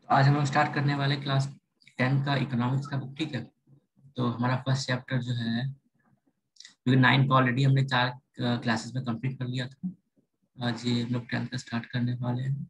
आज हम लोग स्टार्ट करने वाले क्लास 10 का इकोनॉमिक्स का बुक। ठीक है, तो हमारा फर्स्ट चैप्टर जो है, क्योंकि 9 को ऑलरेडी हमने 4 क्लासेस में कंप्लीट कर लिया था। आज ये हम लोग 10 का स्टार्ट करने वाले हैं।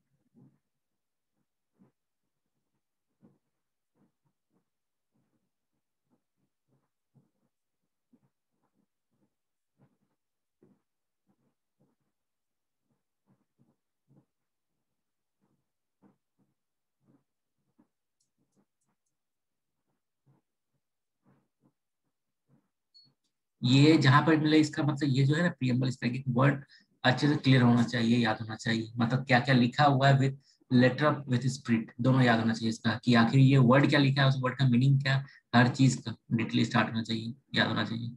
ये जहां पर मिले इसका मतलब ये जो है ना प्रीएम्बल, इस तरह की वर्ड अच्छे से क्लियर होना चाहिए, याद होना चाहिए, मतलब क्या क्या लिखा हुआ है विद लेटर विथ स्प्रिट, दोनों याद होना चाहिए इसका, कि आखिर ये वर्ड क्या लिखा है, उस वर्ड का मीनिंग क्या, हर चीज का डिटेल स्टार्ट होना चाहिए, याद होना चाहिए,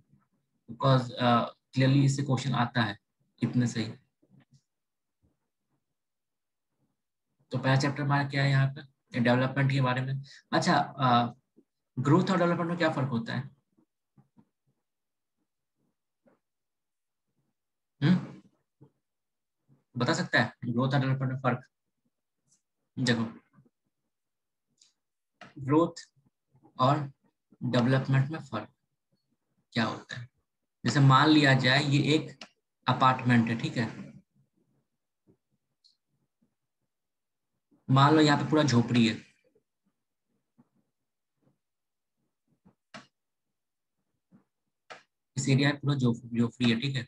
बिकॉज क्लियरली इससे क्वेश्चन आता है इतने से ही। तो पहला चैप्टर हमारा क्या है यहाँ पे, डेवलपमेंट के बारे में। अच्छा, ग्रोथ और डेवलपमेंट में क्या फर्क होता है? हम्म, बता सकता है ग्रोथ और डेवलपमेंट में फर्क? देखो, ग्रोथ और डेवलपमेंट में फर्क क्या होता है। जैसे मान लिया जाए ये एक अपार्टमेंट है, ठीक है, मान लो यहाँ पे पूरा झोपड़ी है, इस एरिया में पूरा झोपड़ी है, ठीक है,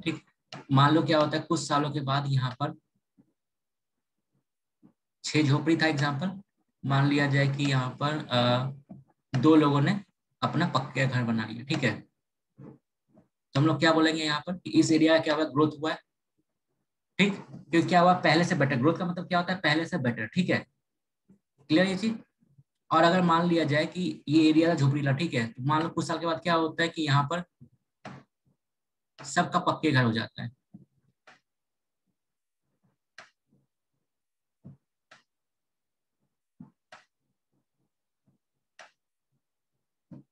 ठीक। मान लो क्या होता है, कुछ सालों के बाद यहाँ पर 6 झोपड़ी था एग्जाम्पल, मान लिया जाए कि यहाँ पर 2 लोगों ने अपना पक्का घर बना लिया, ठीक है, तो हम लोग क्या बोलेंगे यहाँ पर कि इस एरिया का क्या हुआ, ग्रोथ हुआ है, ठीक। क्योंकि क्या हुआ, पहले से बेटर, ग्रोथ का मतलब क्या होता है, पहले से बेटर, ठीक है, क्लियर ये चीज। और अगर मान लिया जाए कि ये एरिया था झोपड़ीला, ठीक है, तो मान लो कुछ साल के बाद क्या होता है कि यहाँ पर सबका पक्के घर हो जाता है,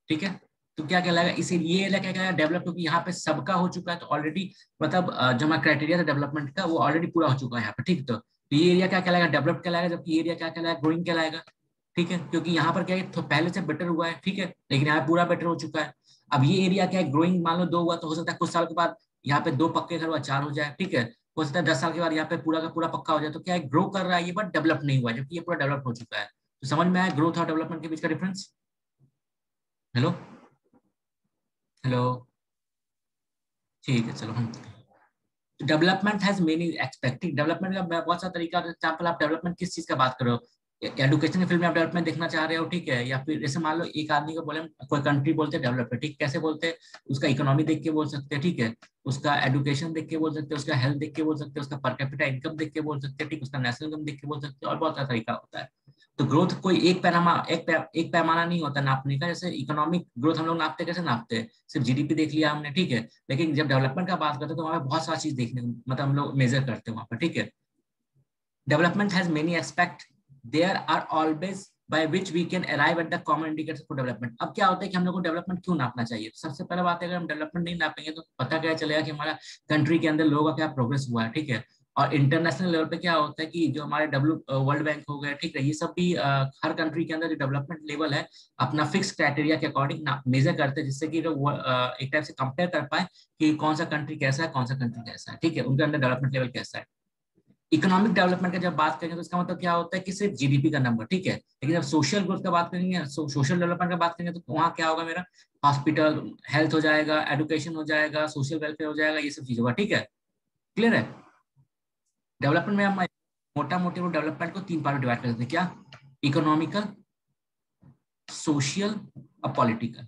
ठीक है। तो क्या कहलाएगा, इसे ये एरिया क्या कहलाएगा, डेवलप, क्योंकि यहाँ पे सबका हो चुका है, तो ऑलरेडी मतलब जो हमारा क्राइटेरिया था डेवलपमेंट का वो ऑलरेडी पूरा हो चुका है यहाँ पे, ठीक। तो ये एरिया क्या कहलाएगा, डेवलप कहलाएगा, जबकि ये एरिया क्या कहलाएगा, ग्रोइंग कहलाएगा, ठीक है, क्योंकि यहाँ पर क्या है तो पहले से बेटर हुआ है, ठीक है, लेकिन यहाँ पूरा बेटर हो चुका है। अब ये एरिया क्या है, ग्रोइंग, मान लो 2 हुआ, तो हो सकता है कुछ साल के बाद यहाँ पे 2 पक्के घर हुआ, 4 हो जाए, ठीक है, हो सकता है 10 साल के बाद यहाँ पे पूरा का पूरा पक्का हो जाए। तो क्या है, ग्रो कर रहा है ये, बट डेवलप नहीं हुआ है, जबकि ये पूरा डेवलप हो चुका है। तो समझ में आया ग्रोथ और डेवलपमेंट के बीच का डिफरेंस? हेलो, हेलो, ठीक है, चलो हम। Development has many expected, development का बहुत सारा तरीका, एग्जाम्पल आप डेवलपमेंट किस चीज का बात कर रहे हो, एडुकेशन के फील्ड में आप डेवलपमेंट देखना चाह रहे हो, ठीक है, या फिर जैसे मान लो एक आदमी को बोले, कोई कंट्री बोलते हैं डेवलप है, ठीक, कैसे बोलते हैं, उसका इकोनॉमी देख के बोल सकते हैं, ठीक है, उसका एडुकेशन देख के बोल सकते हैं, उसका हेल्थ देख के बोल सकते हैं, उसका पर कैपिटा इनकम देख के बोल सकते हैं, ठीक, उसका नेशनल इनकम देख के बोल सकते हैं, और बहुत सारा तरीका होता है। तो ग्रोथ कोई एक पैमाना नहीं होता नापने का, जैसे इकोनॉमिक ग्रोथ हम लोग नापते कैसे नापते हैं, सिर्फ जीडीपी देख लिया हमने, ठीक है, लेकिन जब डेवलपमेंट का बात करते हैं तो वहां पे बहुत सारी चीज देखने को, मतलब हम लोग मेजर करते हैं वहां पर, ठीक है। Development has many aspect, there are always by which we can arrive at the common indicators for development। अब क्या होता है कि हम लोग को डेवलपमेंट क्यों नापना चाहिए, तो सबसे पहले बात है, अगर हम डेवलपमेंट नहीं नापेंगे तो पता क्या चलेगा कि हमारा कंट्री के अंदर लोगों का क्या प्रोग्रेस हुआ है, ठीक है। और इंटरनेशनल लेवल पे क्या होता है कि जो हमारे वर्ल्ड बैंक हो गया, ठीक है, ये सब भी हर कंट्री के अंदर जो डेवलपमेंट लेवल है अपना फिक्स क्राइटेरिया के अकॉर्डिंग मेजर करते हैं, जिससे कि एक टाइप से कंपेयर कर पाए कि कौन सा कंट्री कैसा है, कौन सा कंट्री कैसा है, ठीक है, उनके अंदर डेवलपमेंट लेवल कैसा है। इकोनॉमिक डेवलपमेंट का जब बात करेंगे तो इसका मतलब क्या होता है कि सिर्फ जीडीपी का नंबर, ठीक है, लेकिन जब सोशल ग्रोथ का बात करेंगे, सोशल डेवलपमेंट का बात करेंगे, तो वहाँ क्या होगा, मेरा हॉस्पिटल, हेल्थ हो जाएगा, एडुकेशन हो जाएगा, सोशल वेलफेयर हो जाएगा, ये सब चीज होगा, ठीक है, क्लियर है। डेवलपमेंट में हम मोटा मोटी डेवलपमेंट को 3 पार्ट में डिवाइड कर देते हैं, क्या, इकोनॉमिकल, सोशल और पॉलिटिकल।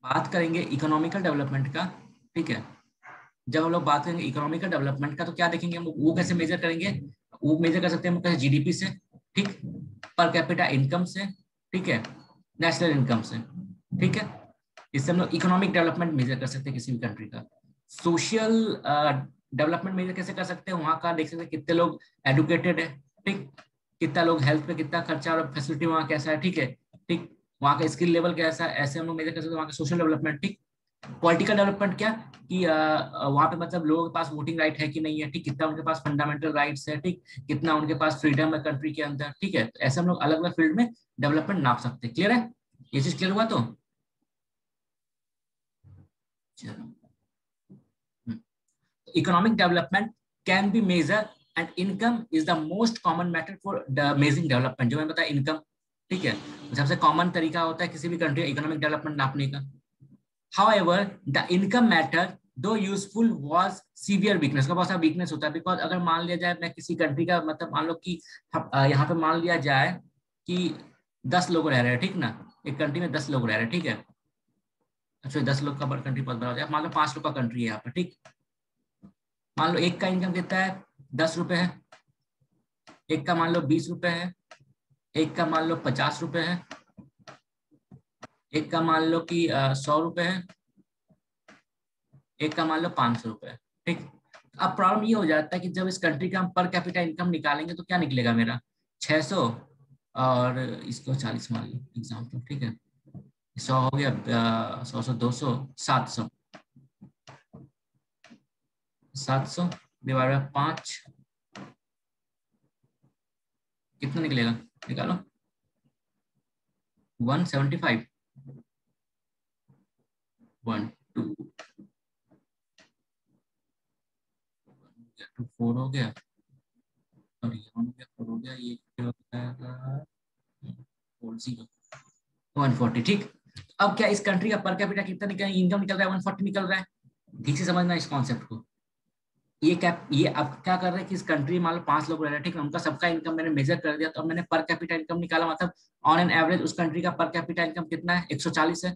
बात करेंगे इकोनॉमिकल डेवलपमेंट का, ठीक है, जब हम लोग बात करेंगे इकोनॉमिकल डेवलपमेंट का तो क्या देखेंगे हम, वो कैसे मेजर करेंगे, वो मेजर कर सकते हैं हम कैसे, जीडीपी से, ठीक, पर कैपिटा इनकम से, ठीक है, नेशनल इनकम से, ठीक है, इससे हम लोग इकोनॉमिक डेवलपमेंट मेजर कर सकते हैं किसी भी कंट्री का। सोशल डेवलपमेंट मेजर कैसे कर सकते हैं, वहां का देख सकते हैं कितने लोग एडुकेटेड है, ठीक, कितना लोग हेल्थ पे कितना खर्चा और फैसिलिटी वहाँ कैसा है, ठीक है, ठीक, वहाँ का स्किल लेवल कैसा है, ऐसे हम लोग मेजर कर सकते हैं वहाँ का सोशल डेवलपमेंट, ठीक। पॉलिटिकल डेवलपमेंट क्या, कि वहां पे मतलब लोगों के पास वोटिंग राइट है कि नहीं है, ठीक, कितना उनके पास फंडामेंटल राइट्स है, ठीक, कितना उनके पास फ्रीडम है कंट्री के अंदर, ठीक है। तो ऐसे हम लोग अलग अलग फील्ड में डेवलपमेंट नाप सकते हैं। क्लियर है, ये चीज क्लियर हुआ तो चलो। Economic development can be measure and income is the most common method for measuring development. जो मैंने बताया इनकम, ठीक है, सबसे कॉमन तरीका होता है किसी भी कंट्री का इकोनॉमिक डेवलपमेंट नापने का। However, the income method though useful was severe weakness। का बहुत सारा वीकनेस होता है, बिकॉज अगर मान लिया जाए मैं किसी कंट्री का मतलब मान लो कि यहाँ पे मान लिया जाए कि 10 लोग रह रहे हैं, ठीक ना, एक कंट्री में 10 लोग रह रहे हैं, ठीक है। अच्छा 10 लोग का कंट्री बहुत बड़ा हो जाए, मान लो 5 लोग का कंट्री है यहाँ पर, ठीक। मान लो एक का इनकम कितना है, 10 रुपए है, एक का मान लो 20 रुपए है, एक का मान लो 50 रुपए है, एक का मान लो कि 100 रुपए है, एक का मान लो 500 रुपए, ठीक। अब प्रॉब्लम ये हो जाता है कि जब इस कंट्री का हम पर कैपिटा इनकम निकालेंगे तो क्या निकलेगा मेरा 600 और इसको 40 मान लो एग्जाम्पल, ठीक है। 100 हो गया, 100 200 700, 700 डिवाइड बाय 5 कितना निकलेगा, निकालो 175, 1 2 4 हो गया और ये 1 हो गया, 4 हो गया, ये हो जाएगा 140, ठीक। अब क्या इस कंट्री का पर कैपिटा कितना निकल, इनकम निकल रहा है 140 निकल रहा है। ठीक से समझना इस कॉन्सेप्ट को। ये अब क्या कर रहे हैं कि इस कंट्री मान लो 5 लोग रह रहे हैं, ठीक है, उनका सबका इनकम मैंने मेजर कर दिया, तो मैंने पर कैपिटा इनकम निकाला, मतलब ऑन एन एवरेज उस कंट्री का पर कैपिटा इनकम कितना है 140 है।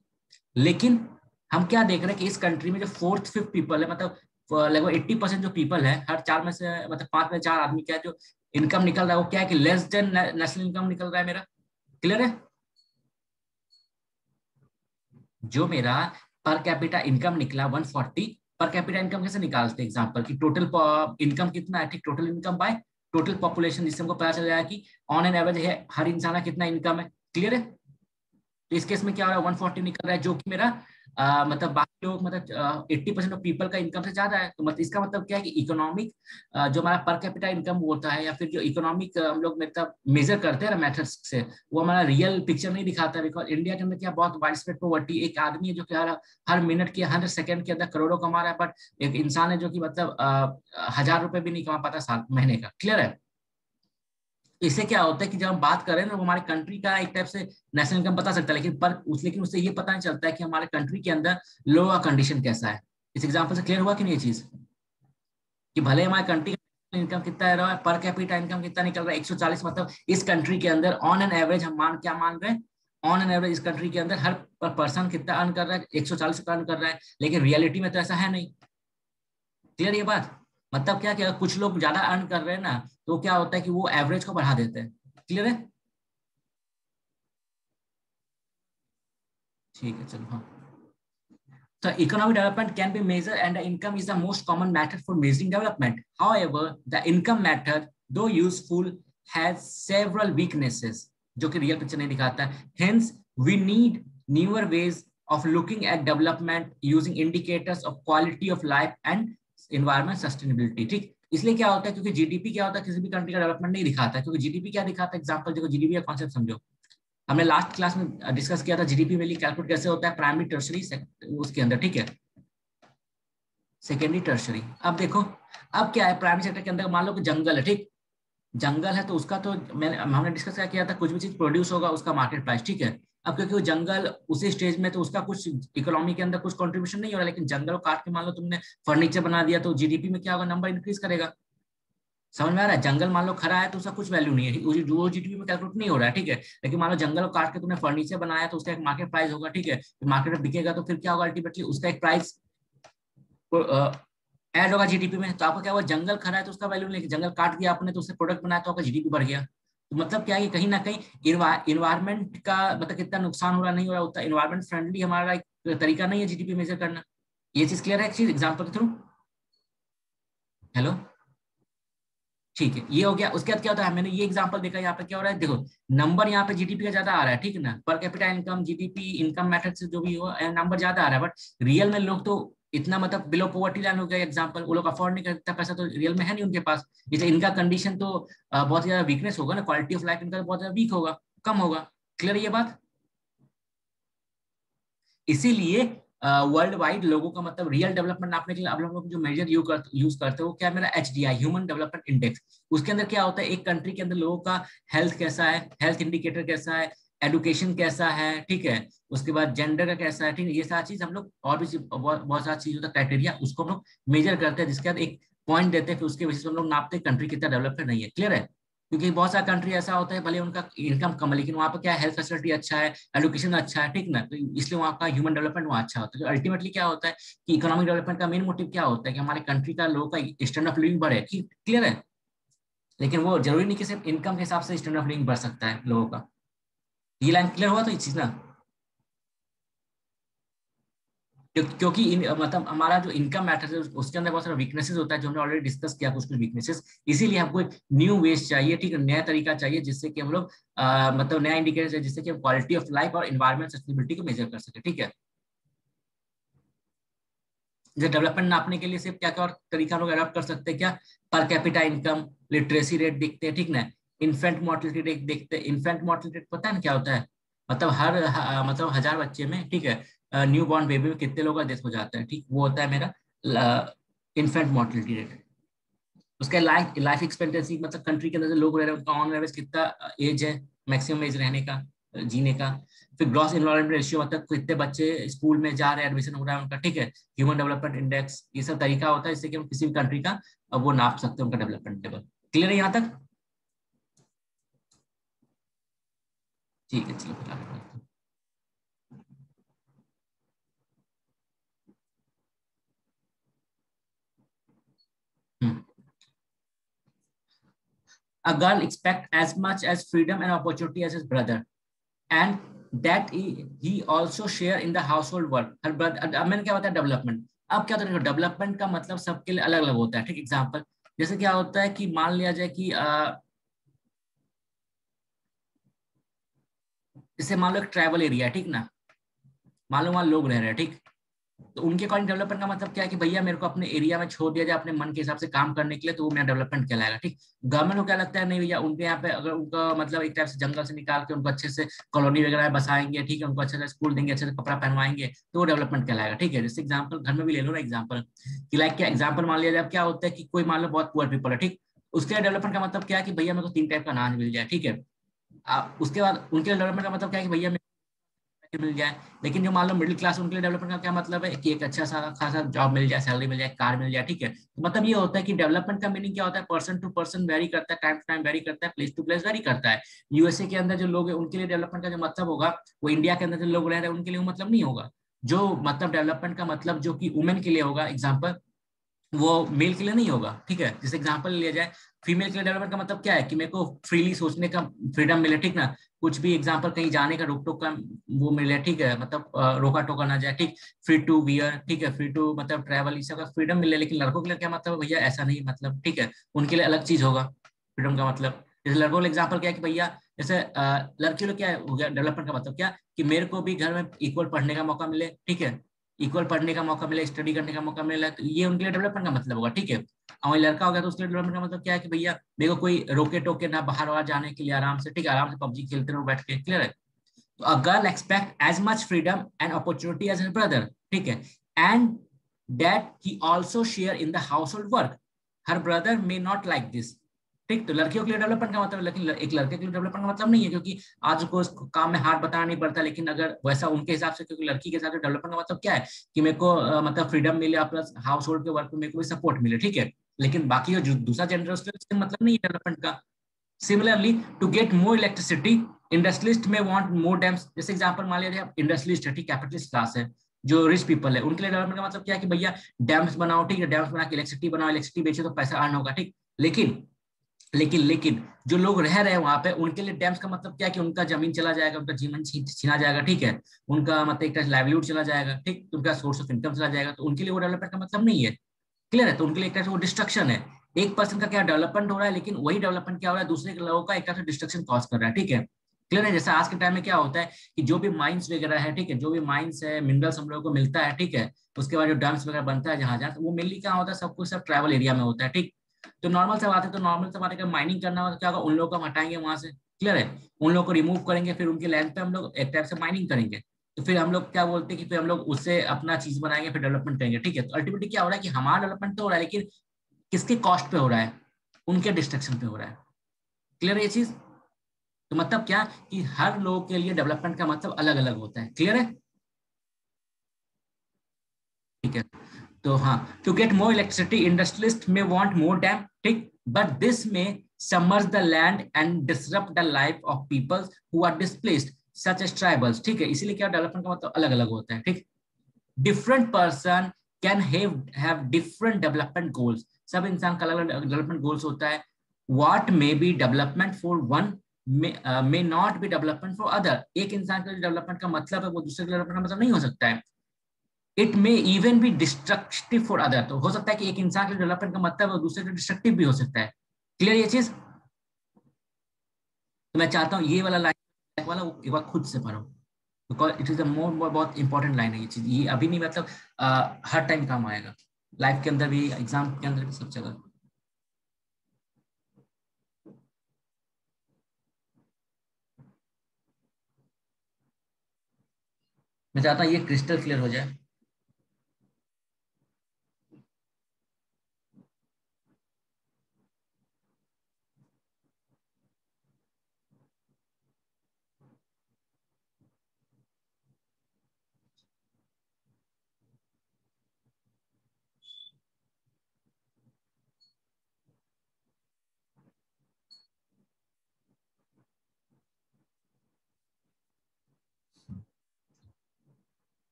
लेकिन हम क्या देख रहे हैं कि इस कंट्री में जो 4th 5th पीपल है, मतलब लगभग 80% जो पीपल है, हर 4 में से मतलब 5 में 4 आदमी क्या है जो इनकम निकल रहा है वो क्या है कि लेस देन नेशनल इनकम निकल रहा है मेरा। क्लियर है, जो मेरा पर कैपिटा इनकम निकला 140, पर कैपिटा इनकम कैसे निकालते हैं एग्जांपल की टोटल इनकम कितना है, ठीक, total income by total population, जिससे हमको पता चल जाएगा कि ऑन एन एवरेज है हर इंसान का कितना इनकम है। क्लियर है, तो इस केस में क्या हो रहा है 140 निकल रहा है, जो कि मेरा मतलब बाकी लोग मतलब 80% ऑफ पीपल का इनकम से ज्यादा है। तो मतलब इसका मतलब क्या है कि इकोनॉमिक जो हमारा पर कैपिटा इनकम होता है या फिर जो इकोनॉमिक हम लोग मतलब मेजर करते हैं ना मेथड्स से, वो हमारा रियल पिक्चर नहीं दिखाता है। बिकॉज इंडिया के अंदर क्या बहुत वाइड स्प्रेड पॉवर्टी, एक आदमी है जो कि हर मिनट के 100 सेकेंड के अंदर करोड़ों कमा रहा है, बट एक इंसान है जो कि मतलब 1000 रुपए भी नहीं कमा पाता साल महीने का। क्लियर है, इससे क्या होता है कि जब हम बात करें ना वो हमारे कंट्री का एक टाइप से नेशनल इनकम बता सकता है, लेकिन उससे ये पता नहीं चलता है कि हमारे कंट्री के अंदर लो का कंडीशन कैसा है। इस एग्जांपल से क्लियर हुआ कि नहीं ये चीज, कि भले हमारे कंट्री का इनकम कितना रहा है, पर कैपिटा इनकम कितना निकल रहा है 140, मतलब इस कंट्री के अंदर ऑन एन एवरेज हम क्या मान रहे हैं, ऑन एन एवरेज इस कंट्री के अंदर हर पर्सन कितना अर्न कर रहा है 140 अर्न कर रहा है, लेकिन रियलिटी में तो ऐसा है नहीं। क्लियर ये बात, मतलब क्या क्या कुछ लोग ज्यादा अर्न कर रहे हैं ना, तो क्या होता है कि वो एवरेज को बढ़ा देते हैं। क्लियर है, ठीक है चलो हाँ। So economic development can be measured and the income is the most common method for measuring development. However, the income method, though useful, has several weaknesses जो कि रियल पिक्चर नहीं दिखाता है. Hence, we need newer ways of looking at development using indicators of quality of life and environment sustainability. ठीक, इसलिए क्या होता है क्योंकि जीडीपी क्या होता है किसी भी कंट्री का डेवलपमेंट नहीं दिखाता है, क्योंकि जीडीपी क्या दिखाता है, एग्जांपल देखो जीडीपी का कॉन्सेप्ट समझो, हमने लास्ट क्लास में डिस्कस किया था जीडीपी वैल्यू कैलकुलेट कैसे होता है प्राइमरी टर्सरी उसके अंदर, ठीक है, सेकेंडरी टर्सरी। अब देखो, अब क्या है प्राइमरी सेक्टर के अंदर मान लो कि जंगल है, ठीक, जंगल है तो उसका तो हमने डिस्कस क्या किया था, कुछ भी चीज प्रोड्यूस होगा उसका मार्केट प्राइस, ठीक है। अब क्योंकि वो जंगल उसी स्टेज में तो उसका कुछ इकोनॉमी के अंदर कुछ कंट्रीब्यूशन नहीं हो रहा, लेकिन जंगल को काट के मान लो तुमने फर्नीचर बना दिया तो जीडीपी में क्या होगा, नंबर इंक्रीज करेगा। समझ में आ रहा है, जंगल मान लो खरा है तो उसका कुछ वैल्यू नहीं है, वो जीडीपी में कैलकुलेट नहीं हो रहा है, ठीक है। लेकिन मान लो जंगल को काट के तुमने फर्नीचर बनाया तो उसका एक मार्केट प्राइस होगा, ठीक है, मार्केट में बिकेगा तो फिर क्या होगा अल्टीमेटली उसका एक प्राइस ऐड होगा जीडीपी में। तो आपका क्या हुआ, जंगल खरा है तो उसका वैल्यू नहीं, जंगल काट दिया आपने तो उससे प्रोडक्ट बनाया तो आपका जीडीपी बढ़ गया। तो मतलब क्या है कि कहीं ना कहीं इन्वायरमेंट का मतलब कितना नुकसान हो रहा नहीं हो रहा, उतना इन्वायरमेंट फ्रेंडली हमारा एक तरीका नहीं है जीडीपी मेजर करना। ये चीज क्लियर है एक चीज एग्जाम्पल के थ्रू। हेलो, ठीक है, ये हो गया। उसके बाद क्या होता है, मैंने ये एग्जांपल देखा, यहाँ पे क्या हो रहा है देखो, नंबर यहाँ पे जीडीपी का ज्यादा आ रहा है, ठीक है ना, पर capita income GDP income method से जो भी हो नंबर ज्यादा आ रहा है, बट रियल में लोग तो इतना मतलब बिलो पॉवर्टी लाइन हो गया एग्जाम्पल, वो लोग अफोर्ड नहीं करता, पैसा तो रियल में है नहीं उनके पास, जैसे इनका कंडीशन तो बहुत ज्यादा वीकनेस होगा ना, क्वालिटी ऑफ लाइफ इनका बहुत ज्यादा वीक होगा, कम होगा। क्लियर ये बात? इसीलिए वर्ल्ड वाइड लोगों का मतलब रियल डेवलपमेंट नापने के लिए आप लोग जो मेजर यूज करते हो वो क्या है, मेरा HDI, ह्यूमन डेवलपमेंट इंडेक्स। उसके अंदर क्या होता है, एक कंट्री के अंदर लोगों का हेल्थ कैसा है, हेल्थ इंडिकेटर कैसा है, एडुकेशन कैसा है, ठीक है, उसके बाद जेंडर का कैसा है, ठीक है, ये सारी चीज हम लोग, और भी बहुत सारी चीजों का क्राइटेरिया उसको हम लोग मेजर करते हैं, जिसके बाद एक पॉइंट देते हैं, फिर उसके बेसिस पे हम लोग नापते हैं कंट्री कितना डेवलप है नहीं है। क्लियर है? क्योंकि बहुत सारा कंट्री ऐसा होता है भले उनका इनकम कम है लेकिन वहाँ पे क्या है, हेल्थ फैसिलिटी अच्छा है, एडुकेशन अच्छा है, ठीक ना, तो इसलिए वहाँ का ह्यूमन डेवलपमेंट वहाँ अच्छा होता है। तो अल्टीमेटली क्या होता है कि इकोनॉमिक डेवलपमेंट का मेन मोटिव क्या होता है कि हमारे कंट्री का लोगों का स्टैंडर्ड ऑफ लिविंग बढ़े। क्लियर है? लेकिन वो जरूरी नहीं कि सिर्फ इनकम के हिसाब से स्टैंडर्ड ऑफ लिविंग बढ़ सकता है लोगों का। ये लाइन क्लियर हुआ तो ये चीज ना, क्योंकि मतलब हमारा जो इनकम मैटर है उसके अंदर बहुत सारा वीकनेसेस होता है, जो हमने ऑलरेडी डिस्कस किया कुछ कुछ वीकनेसेस। इसीलिए हमको एक न्यू वेज चाहिए, ठीक है, नया तरीका चाहिए, जिससे कि हम लोग मतलब नया इंडिकेटर है, जिससे कि हम क्वालिटी ऑफ लाइफ और इन्वायरमेंट सस्टेनेबिलिटी को मेजर कर सके। ठीक है, जैसे डेवलपमेंट नापने के लिए सिर्फ क्या क्या और तरीका लोग अडॉप्ट कर सकते हैं, क्या, पर कैपिटा इनकम, लिटरेसी रेट देखते हैं, ठीक ना, इन्फेंट मोर्टेलिटी रेट देखते हैं। इन्फेंट मोर्टेलिटी रेट पता है ना क्या होता है, मतलब मतलब 1000 बच्चे में, ठीक है, न्यू बॉर्न बेबी में कितने लोगों का डेथ हो जाता है, ठीक, वो होता है मेरा इन्फेंट मोर्टेलिटी रेट। उसका लाइफ लाइफ एक्सपेक्टेंसी, मतलब कंट्री के अंदर जो लोग रह रहे हैं उनका ऑन एवरेज कितना एज है, मैक्सिमम एज रहने का, जीने का। फिर ग्रॉस इनरोलमेंट रेशियो, मतलब कितने बच्चे स्कूल में जा रहे हैं, एडमिशन हो रहा है उनका, ठीक है, ह्यूमन डेवलपमेंट इंडेक्स, ये सब तरीका होता है जिससे कि हम किसी भी कंट्री का वो नाप सकते हैं उनका डेवलपमेंट लेवल। क्लियर है यहाँ तक? ठीक है, चलो फिर आगे बढ़ते हैं। हम्म। A girl expect as much as freedom and opportunity as his brother, and that he also share in the household work her brother। अब मैंने क्या होता है डेवलपमेंट, अब क्या होता है डेवलपमेंट का मतलब सबके लिए अलग अलग होता है, ठीक। एग्जांपल जैसे क्या होता है कि मान लिया जाए कि जैसे मान लो एक ट्राइबल एरिया है, ठीक ना, मान लो वहाँ लोग रह रहे हैं, ठीक, तो उनके अकॉर्डिंग डेवलपमेंट का मतलब क्या है कि भैया मेरे को अपने एरिया में छोड़ दिया जाए अपने मन के हिसाब से काम करने के लिए, तो वो मेरा डेवलपमेंट कहलाएगा, ठीक। गवर्नमेंट को क्या लगता है, नहीं भैया उनके यहाँ पे अगर उनका मतलब एक टाइप से जंगल से निकाल के उनको अच्छे से कॉलोनी वगैरह में बसाएंगे, ठीक है, उनको अच्छे से स्कूल देंगे, अच्छे से कपड़ा पहनवाएंगे, तो वो डेवलपमेंट कहलाएगा, ठीक है। जैसे एग्जाम्पल घर में भी ले लो ना एग्जाम्पल, कि लाइक क्या एग्जाम्पल मान लिया जाए, अब क्या होता है कि कोई मान लो बहुत पुअर पीपल है, ठीक, उसके लिए डेवलपमेंट का मतलब क्या है कि भैया मेरे को 3 टाइप का अनाज मिल जाए, ठीक है। उसके बाद उनके लिए डेवलपमेंट का मतलब क्या है कि भैया मिल जाए। लेकिन जो मान लो मिडिल क्लास, उनके लिए डेवलपमेंट का क्या मतलब है कि एक अच्छा सा खासा जॉब मिल जाए, सैलरी मिल जाए, कार मिल जाए, ठीक है। तो मतलब ये होता है कि डेवलपमेंट का मीनिंग क्या होता है, पर्सन टू पर्सन वेरी करता है, टाइम टू टाइम वेरी करता है, प्लेस टू प्लेस वेरी करता है। यूएसए के अंदर जो लोग हैं उनके लिए डेवलपमेंट का जो मतलब होगा, वो इंडिया के अंदर जो लोग रह रहे हैं उनके लिए वो मतलब नहीं होगा। जो मतलब डेवलपमेंट का मतलब जो कि वुमेन के लिए होगा एग्जाम्पल, वो मेल के लिए नहीं होगा, ठीक है। जैसे एग्जांपल लिया जाए, फीमेल के लिए डेवलपमेंट का मतलब क्या है कि मेरे को फ्रीली सोचने का फ्रीडम मिले, ठीक ना, कुछ भी एग्जांपल कहीं जाने का रोक टोक का वो मिले, ठीक है, मतलब रोका टोका ना जाए, ठीक, फ्री टू वियर, ठीक है, फ्री टू मतलब ट्रैवल, इस सब का फ्रीडम मिले। लेकिन लड़कों के लिए क्या मतलब है भैया, ऐसा नहीं मतलब, ठीक है, उनके लिए अलग चीज होगा फ्रीडम का मतलब। जैसे लड़कों का एग्जाम्पल क्या है कि भैया जैसे लड़कियों लोग क्या हो गया डेवलपमेंट का मतलब क्या, कि मेरे को भी घर में इक्वल पढ़ने का मौका मिले, ठीक है, इक्वल पढ़ने का मौका मिले, स्टडी करने का मौका मिले, तो ये उनके लिए डेवलपमेंट का मतलब होगा, ठीक है। और लड़का हो गया तो उसके लिए डेवलपमेंट का मतलब क्या है कि भैया मेरे को कोई रोके टोके ना बाहर वाहर जाने के लिए, आराम से, ठीक है, आराम से पबजी खेलते रहो बैठ के। क्लियर है? तो a girl expect as much freedom and opportunity as her brother, ठीक है, and that he also share in the household work, her brother may not like this, ठीक। तो लड़कियों के लिए डेवलपमेंट का मतलब, लेकिन एक लड़के के लिए डेवलपमेंट का मतलब नहीं है, क्योंकि आज को उसको काम में हाथ बताना नहीं पड़ता। लेकिन अगर वैसा उनके हिसाब से, क्योंकि लड़की के हिसाब से डेवलपमेंट का मतलब क्या है कि मेरे को मतलब फ्रीडम मिले, प्लस हाउस होल्ड के वर्क में मेरे को भी सपोर्ट मिले, ठीक है। लेकिन बाकी जो दूसरा जेंडर उसके मतलब नहीं है डेवलपमेंट का। Similarly to get more electricity, industrialist may want more dams. जैसे एग्जांपल मान लिया जाए इंडस्ट्रियलिस्ट है, ठीक, कैपिटलिस्ट क्लास है, जो रिच पीपल है, उनके लिए डेवलपमेंट का मतलब क्या है कि भैया डैम्स बनाओ, ठीक है, डैम्स बना के इलेक्ट्रिसिटी बनाओ, इलेक्ट्रिसिटी बेचो तो पैसा अर्न होगा, ठीक। लेकिन लेकिन जो लोग रह रहे हैं वहां पे, उनके लिए डैम्स का मतलब क्या है कि उनका जमीन चला जाएगा, उनका जीवन छीना जाएगा, ठीक है, उनका मतलब एक लाइवलीहुड चला जाएगा, ठीक, उनका सोर्स ऑफ इनकम चला जाएगा, तो उनके लिए वो डेवलपमेंट का मतलब नहीं है। क्लियर है? तो उनके लिए एक तरह से वो डिस्ट्रक्शन है। एक पर्सन का क्या डेवलपमेंट हो रहा है, लेकिन वही डेवलपमेंट क्या हो रहा है, दूसरे लोगों का एक तरह से डिस्ट्रक्शन कॉज कर रहा है, ठीक है। क्लियर है? जैसे आज के टाइम में क्या होता है कि जो भी माइंस वगैरह है, ठीक है, जो भी माइंस है, मिनरल्स हम लोगों को मिलता है, ठीक है, उसके बाद जो डैम्स वगैरह बनता है जहाँ जहाँ, वो मेनली क्या होता है, सब कुछ सब ट्राइबल एरिया में होता है, ठीक। तो नॉर्मल से बात है, तो नॉर्मल से बात है कि माइनिंग करना हो तो क्या होगा, उन लोगों को हम हटाएंगे वहां से, क्लियर है, उन लोगों को रिमूव करेंगे, फिर उनके लैंड पे हम लोग एक टाइप से माइनिंग करेंगे। तो फिर हम लोग क्या बोलते हैं कि फिर हम लोग उससे अपना चीज बनाएंगे, फिर डेवलपमेंट करेंगे, ठीक है। तो अल्टीमेटली क्या हो रहा है कि हमारा डेवलपमेंट तो हो रहा है, लेकिन किसके कॉस्ट पे हो रहा है, उनके डिस्ट्रक्शन पे हो रहा है। क्लियर है ये चीज? तो मतलब क्या कि हर लोग के लिए डेवलपमेंट का मतलब अलग अलग होता है। क्लियर है? ठीक है। तो हाँ, to get more electricity industrialist may want more dam, ठीक, but this may submerge the land and disrupt the life of people who are displaced such as tribals, ठीक है। इसीलिए क्या डेवलपमेंट का मतलब अलग अलग होता है, ठीक। Different person can have different development goals, सब इंसान का अलग अलग डेवलपमेंट गोल्स होता है। What may be development for one may not be development for other, एक इंसान का जो डेवलपमेंट का मतलब है वो दूसरे डेवलपमेंट का मतलब नहीं हो सकता है। It may even be destructive for other, तो हो सकता है कि एक इंसान के डेवलपमेंट का मतलब है दूसरे का डिस्ट्रक्टिव भी हो सकता है। क्लियर ये चीज? तो मैं चाहता हूँ ये वाला लाइन वाला वो एक बार खुद से पढ़ो, बिकॉज इट इज अ मोर बहुत इंपॉर्टेंट लाइन है ये चीज। ये अभी नहीं मतलब हर टाइम काम आएगा, लाइफ के अंदर भी, एग्जाम के अंदर भी, सब जगह। मैं चाहता हूँ ये क्रिस्टल क्लियर हो जाए।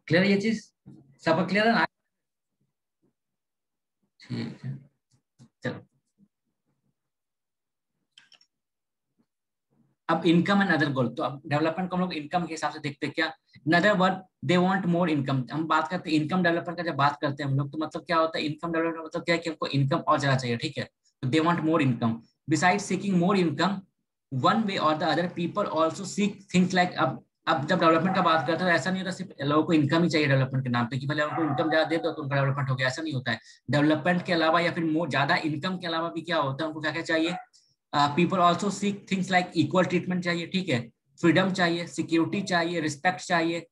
क्लियर ये चीज? सब क्लियर है ना? ठीक है, चलो। अब इनकम एंड अदर गोल, तो अब डेवलपमेंट को हम लोग इनकम के हिसाब से देखते हैं क्या। अनदर वर्ड, दे वांट मोर इनकम। हम बात करते हैं इनकम डेवलपमेंट का, जब बात करते हैं हम लोग, तो मतलब क्या होता है इनकम डेवलपमेंट, मतलब क्या है कि हमको इनकम और ज्यादा चाहिए, ठीक है। तो they want more income. Beside seeking more income one way और the other, people also seek things like, अब जब डेवलपमेंट का बात करते हैं तो ऐसा नहीं होता सिर्फ लोगों को इनकम ही चाहिए डेवलपमेंट के नाम पे, कि पहले उनको इनकम ज्यादा दे दो तो उनका डेवलपमेंट हो गया, ऐसा नहीं होता है। डेवलपमेंट के अलावा या फिर मोर ज्यादा इनकम के अलावा भी क्या होता है, उनको क्या क्या चाहिए। People also seek things like equal treatment चाहिए, ठीक है, फ्रीडम चाहिए, सिक्योरिटी चाहिए, रिस्पेक्ट चाहिए,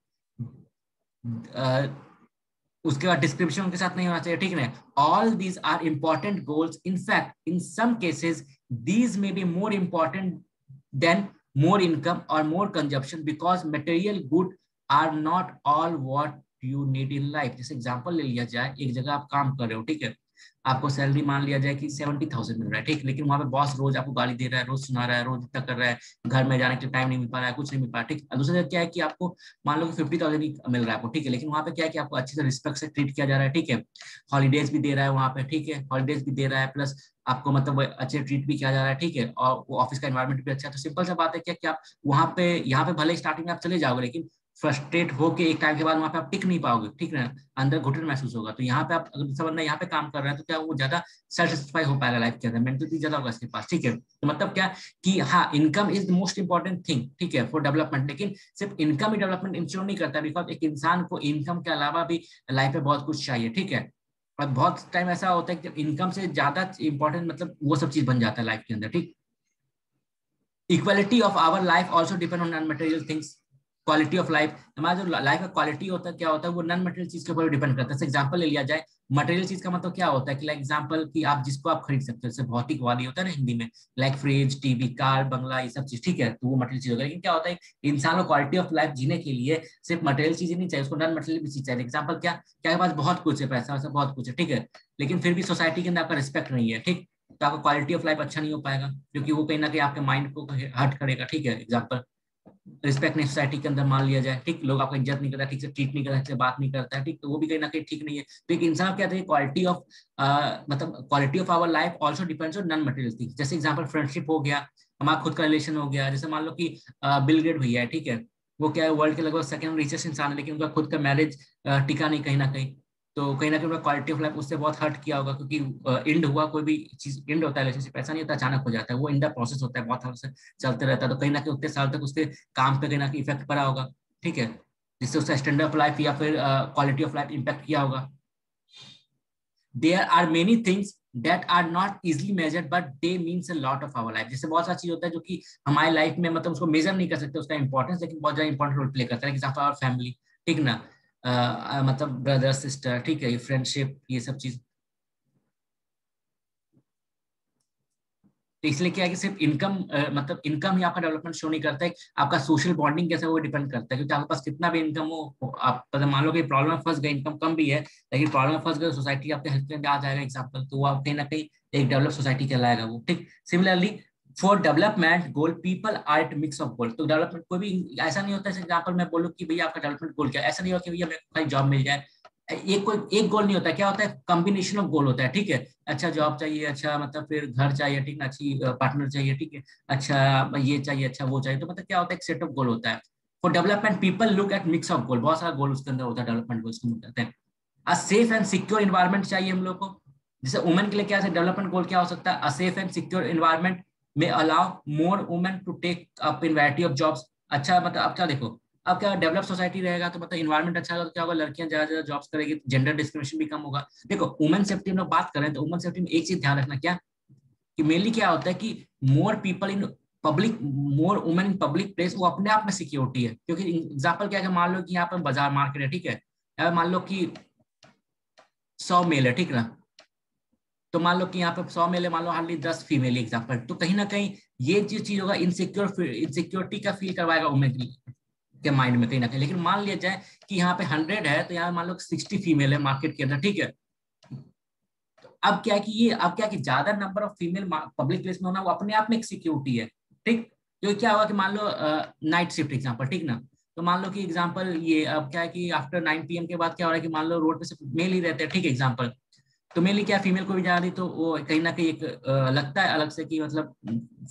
उसके बाद डिस्क्रिप्शन उनके साथ नहीं होना चाहिए, ठीक है। All these are important goals, in fact in some cases these may be more important than more income और more consumption, because material good are not all what you need in life. जैसे example ले लिया जाए, एक जगह आप काम कर रहे हो, ठीक है, आपको सैलरी मान लिया जाए कि 70,000 मिल रहा है, ठीक, लेकिन वहां पे बॉस रोज आपको गाली दे रहा है, रोज सुना रहा है, रोज इतना कर रहा है, घर में जाने के टाइम नहीं मिल पा रहा है, कुछ नहीं मिल पा रहा है, ठीक। दूसरी जगह क्या है कि आपको मान लो कि 50,000 ही मिल रहा है आपको, ठीक है, लेकिन वहां पे क्या है कि आपको अच्छे से रिस्पेक्ट से ट्रीट किया जा रहा है, ठीक है, हॉलीडेज भी दे रहा है वहां पे, ठीक है, हॉलीडेज भी दे रहा है, प्लस आपको मतलब अच्छे ट्रीट भी किया जा रहा है, ठीक है, और वो ऑफिस का एनवायरमेंट भी अच्छा है। तो सिंपल सा बात है क्या कि आप वहां पे, यहाँ पे भले स्टार्टिंग में आप चले जाओगे, लेकिन फ्रस्ट्रेट होके एक टाइम के बाद वहां पे आप टिक नहीं पाओगे, ठीक है, अंदर घुटन महसूस होगा। तो यहाँ पे आप अगर दूसरा बंदा यहाँ पे काम कर रहा है तो क्या वो ज्यादा सेटिस्फाई हो पाएगा लाइफ के अंदर, मेंटली ज्यादा होगा इसके पास, ठीक है। तो मतलब क्या कि हाँ, income is the most important thing, ठीक है, फॉर डेवलपमेंट, लेकिन सिर्फ इनकम ही डेवलपमेंट इंश्योर नहीं करता, बिकॉज एक इंसान को इनकम के अलावा भी लाइफ में बहुत कुछ चाहिए, ठीक है। और बहुत टाइम ऐसा होता है कि जब इनकम से ज्यादा इंपॉर्टेंट मतलब वो सब चीज बन जाता है लाइफ के अंदर, ठीक। Equality of our life also depend on non material things. Quality of life, हमारा जो लाइफ का क्वालिटी होता है क्या होता है, वो नॉन मटेरियल चीज के ऊपर डिपेंड करता है। जैसे एग्जांपल ले लिया जाए, मटेरियल चीज का मतलब क्या होता है कि लाइक एग्जांपल कि आप जिसको आप खरीद सकते हो, जैसे भौतिकवादी होता है ना हिंदी में, लाइक फ्रिज, टीवी, कार, बंगला, ये सब चीज, ठीक है, तो वो मटेरियल चीज होगा। लेकिन क्या होता है, इंसान को क्वालिटी ऑफ लाइफ जीने के लिए सिर्फ मटेरियल चीज नहीं चाहिए, उसको नॉन मटेरियल भी चीज चाहिए। एग्जाम्पल क्या, क्या पास बहुत कुछ है, पैसा वैसा बहुत कुछ है, ठीक है, लेकिन फिर भी सोसाइटी के अंदर आपका रिस्पेक्ट नहीं है, ठीक, तो आपका क्वालिटी ऑफ लाइफ अच्छा नहीं हो पाएगा, क्योंकि वो कहीं ना कहीं आपके माइंड को हर्ट करेगा, ठीक है। एग्जाम्पल, रिस्पेक्ट नहीं सोसाइटी के अंदर मान लिया जाए, ठीक, लोग आपको इज्जत नहीं करता, ठीक से ट्रीट नहीं करता, ठीक से बात नहीं करता है, ठीक, तो वो भी कहीं ना कहीं ठीक नहीं है। तो एक इंसान क्या है, क्वालिटी ऑफ मतलब quality of our life also depends on non material things. जैसे एग्जांपल फ्रेंडशिप हो गया, हमारा खुद का रिलेशन हो गया, जैसे मान लो कि बिल गेट भैया है, ठीक है, वो क्या है, वर्ल्ड के लगभग सेकंड रिचेस्ट इंसान है, लेकिन उनका खुद का मैरिज टिका नहीं कहीं ना कहीं, तो कहीं ना कहीं क्वालिटी ऑफ लाइफ उससे बहुत हर्ट किया होगा, क्योंकि एंड हुआ, कोई भी चीज एंड होता है रिलेशनशिप, ऐसा नहीं होता अचानक हो जाता है, वो इन द प्रोसेस होता है, बहुत साल से चलते रहता है, तो कहीं ना कहीं उतने साल तक उसके काम पे कहीं ना कहीं इफेक्ट पड़ा होगा, ठीक है, जिससे उसका स्टैंडर्ड ऑफ लाइफ या फिर क्वालिटी ऑफ लाइफ इम्पैक्ट किया होगा। There are many things that are not easily measured but they means a lot of our life। जैसे बहुत सारी चीज होता है जो कि हमारे लाइफ में मतलब उसको मेजर नहीं कर सकते उसका इंपॉर्टेंस, लेकिन बहुत ज्यादा इंपॉर्टेंट रोल प्ले करता है। एग्जाम्पल और फैमिली, ठीक ना, मतलब ब्रदर सिस्टर, ठीक है, फ्रेंडशिप, ये सब चीज। तो इसलिए क्या है कि सिर्फ इनकम मतलब इनकम ही आपका डेवलपमेंट शो नहीं करता है, आपका सोशल बॉन्डिंग कैसा है वो डिपेंड करता है, क्योंकि आपके पास कितना भी इनकम हो, आप मतलब मान लो कि प्रॉब्लम में फंस गए, इनकम कम भी है लेकिन प्रॉब्लम में फंस गए, सोसाइटी आपके हेल्प में आ जाएगा एग्जाम्पल, तो वो आप कहीं ना कहीं एक डेवलप सोसाइटी कहलाएगा वो, ठीक। Similarly for development goal people are at mix of goal. तो डेवलपमेंट कोई भी ऐसा नहीं होता है एग्जाम्पल मैं बोलूँ कि भैया आपका डेवलपमेंट गोल क्या है, ऐसा नहीं होता कि भैया मेरे को जॉब मिल जाए, एक कोई एक गोल नहीं होता, क्या होता है कॉम्बिनेशन ऑफ गोल होता है, ठीक है। अच्छा जॉब चाहिए, अच्छा मतलब फिर घर चाहिए, ठीक ना, अच्छी पार्टनर चाहिए, ठीक है, अच्छा ये चाहिए, अच्छा वो चाहिए, तो मतलब क्या होता है एक सेट ऑफ गोल होता है। For development people look at mix of गोल, बहुत सारा गोल उसके अंदर होता है, डेवलपमेंट गोल्स को कहते हैं। अ सेफ एंड सिक्योर इन्वायरमेंट चाहिए हम लोग को। जैसे वुमेन के लिए क्या है डेवलपमेंट गोल क्या हो सकता है, a safe and secure environment में allow more women to take up in variety of jobs. अच्छा मतलब अब क्या देखो, अब क्या डेवलप सोसाइटी रहेगा तो मतलब इन्वायरमेंट अच्छा होगा तो क्या होगा, लड़कियां ज्यादा ज्यादा जॉब्स करेगी, जेंडर डिस्क्रिमिनेशन भी कम होगा। देखो वुमेन सेफ्टी में लोग बात करें तो वुमेन सेफ्टी में एक चीज ध्यान रखना क्या, कि मेनली क्या होता है कि more people in public, more women in public place, वो अपने आप में सिक्योरिटी है। क्योंकि एग्जाम्पल क्या है, मान लो कि यहाँ पर बाजार मार्केट है, ठीक है, मान लो कि 100 मेल है, ठीक ना, तो मान लो कि यहाँ पे 100 मेल है, मान लो हार्डली 10 फीमेल एग्जाम्पल, तो कहीं ना कहीं ये जो चीज होगा इनसिक्योरिटी का फील करवाएगा वुमेन के माइंड में कहीं ना कहीं। लेकिन मान लिया जाए कि यहाँ पे 100 है तो यहाँ मान लो 60 फीमेल है मार्केट के अंदर, ठीक है, तो अब क्या है कि ये अब क्या है कि ज्यादा number of female public place में होना वो अपने आप में एक सिक्योरिटी है, ठीक। तो क्या होगा कि मान लो नाइट शिफ्ट एग्जाम्पल, ठीक ना, तो मान लो कि एग्जाम्पल ये अब क्या है कि आफ्टर 9 PM के बाद क्या हो रहा है कि मान लो रोड पे सिर्फ मेल ही रहते हैं, ठीक है एग्जाम्पल, तो मेनली क्या फीमेल को भी जा रही तो वो कहीं ना कहीं एक लगता है अलग से कि मतलब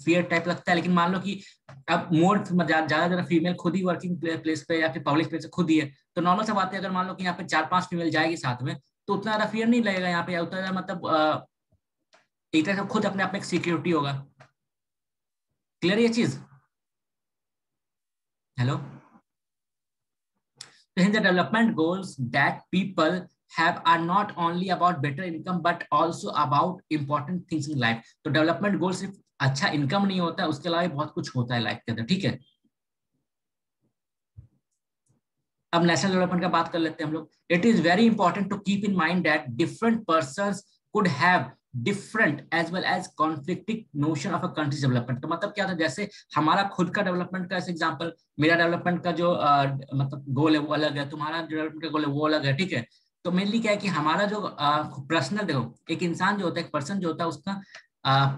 फियर टाइप लगता है। लेकिन मान लो कि अब मोर ज्यादा फीमेल खुद ही वर्किंग प्लेस पे या फिर पब्लिक प्लेस पे खुद ही है, तो नॉर्मल सा बात है अगर मान लो कि यहाँ पे 4-5 फीमेल जाएगी साथ में तो उतना ज्यादा फियर नहीं लगेगा यहाँ पे, या उतना ज्यादा मतलब एक तरह से खुद अपने आप में एक सिक्योरिटी होगा। क्लियर ये चीज? Hello? So in the development goals that people have are not only about better income but also about important things in life। तो डेवलपमेंट गोल सिर्फ अच्छा इनकम नहीं होता है, उसके अलावा बहुत कुछ होता है लाइफ के अंदर, ठीक है। अब नेशनल डेवलपमेंट का बात कर लेते हैं हम लोग। It is very important to keep in mind that different persons could have different as well as conflicting notion of a country's development. तो मतलब क्या था, जैसे हमारा खुद का डेवलपमेंट का एग्जांपल, मेरा डेवलपमेंट का जो मतलब गोल है वो अलग है, तुम्हारा जो डेवलपमेंट का गोल है वो अलग है, ठीक है। तो मेनली क्या है कि हमारा जो पर्सनल, देखो एक इंसान जो होता है, एक पर्सन जो होता है, उसका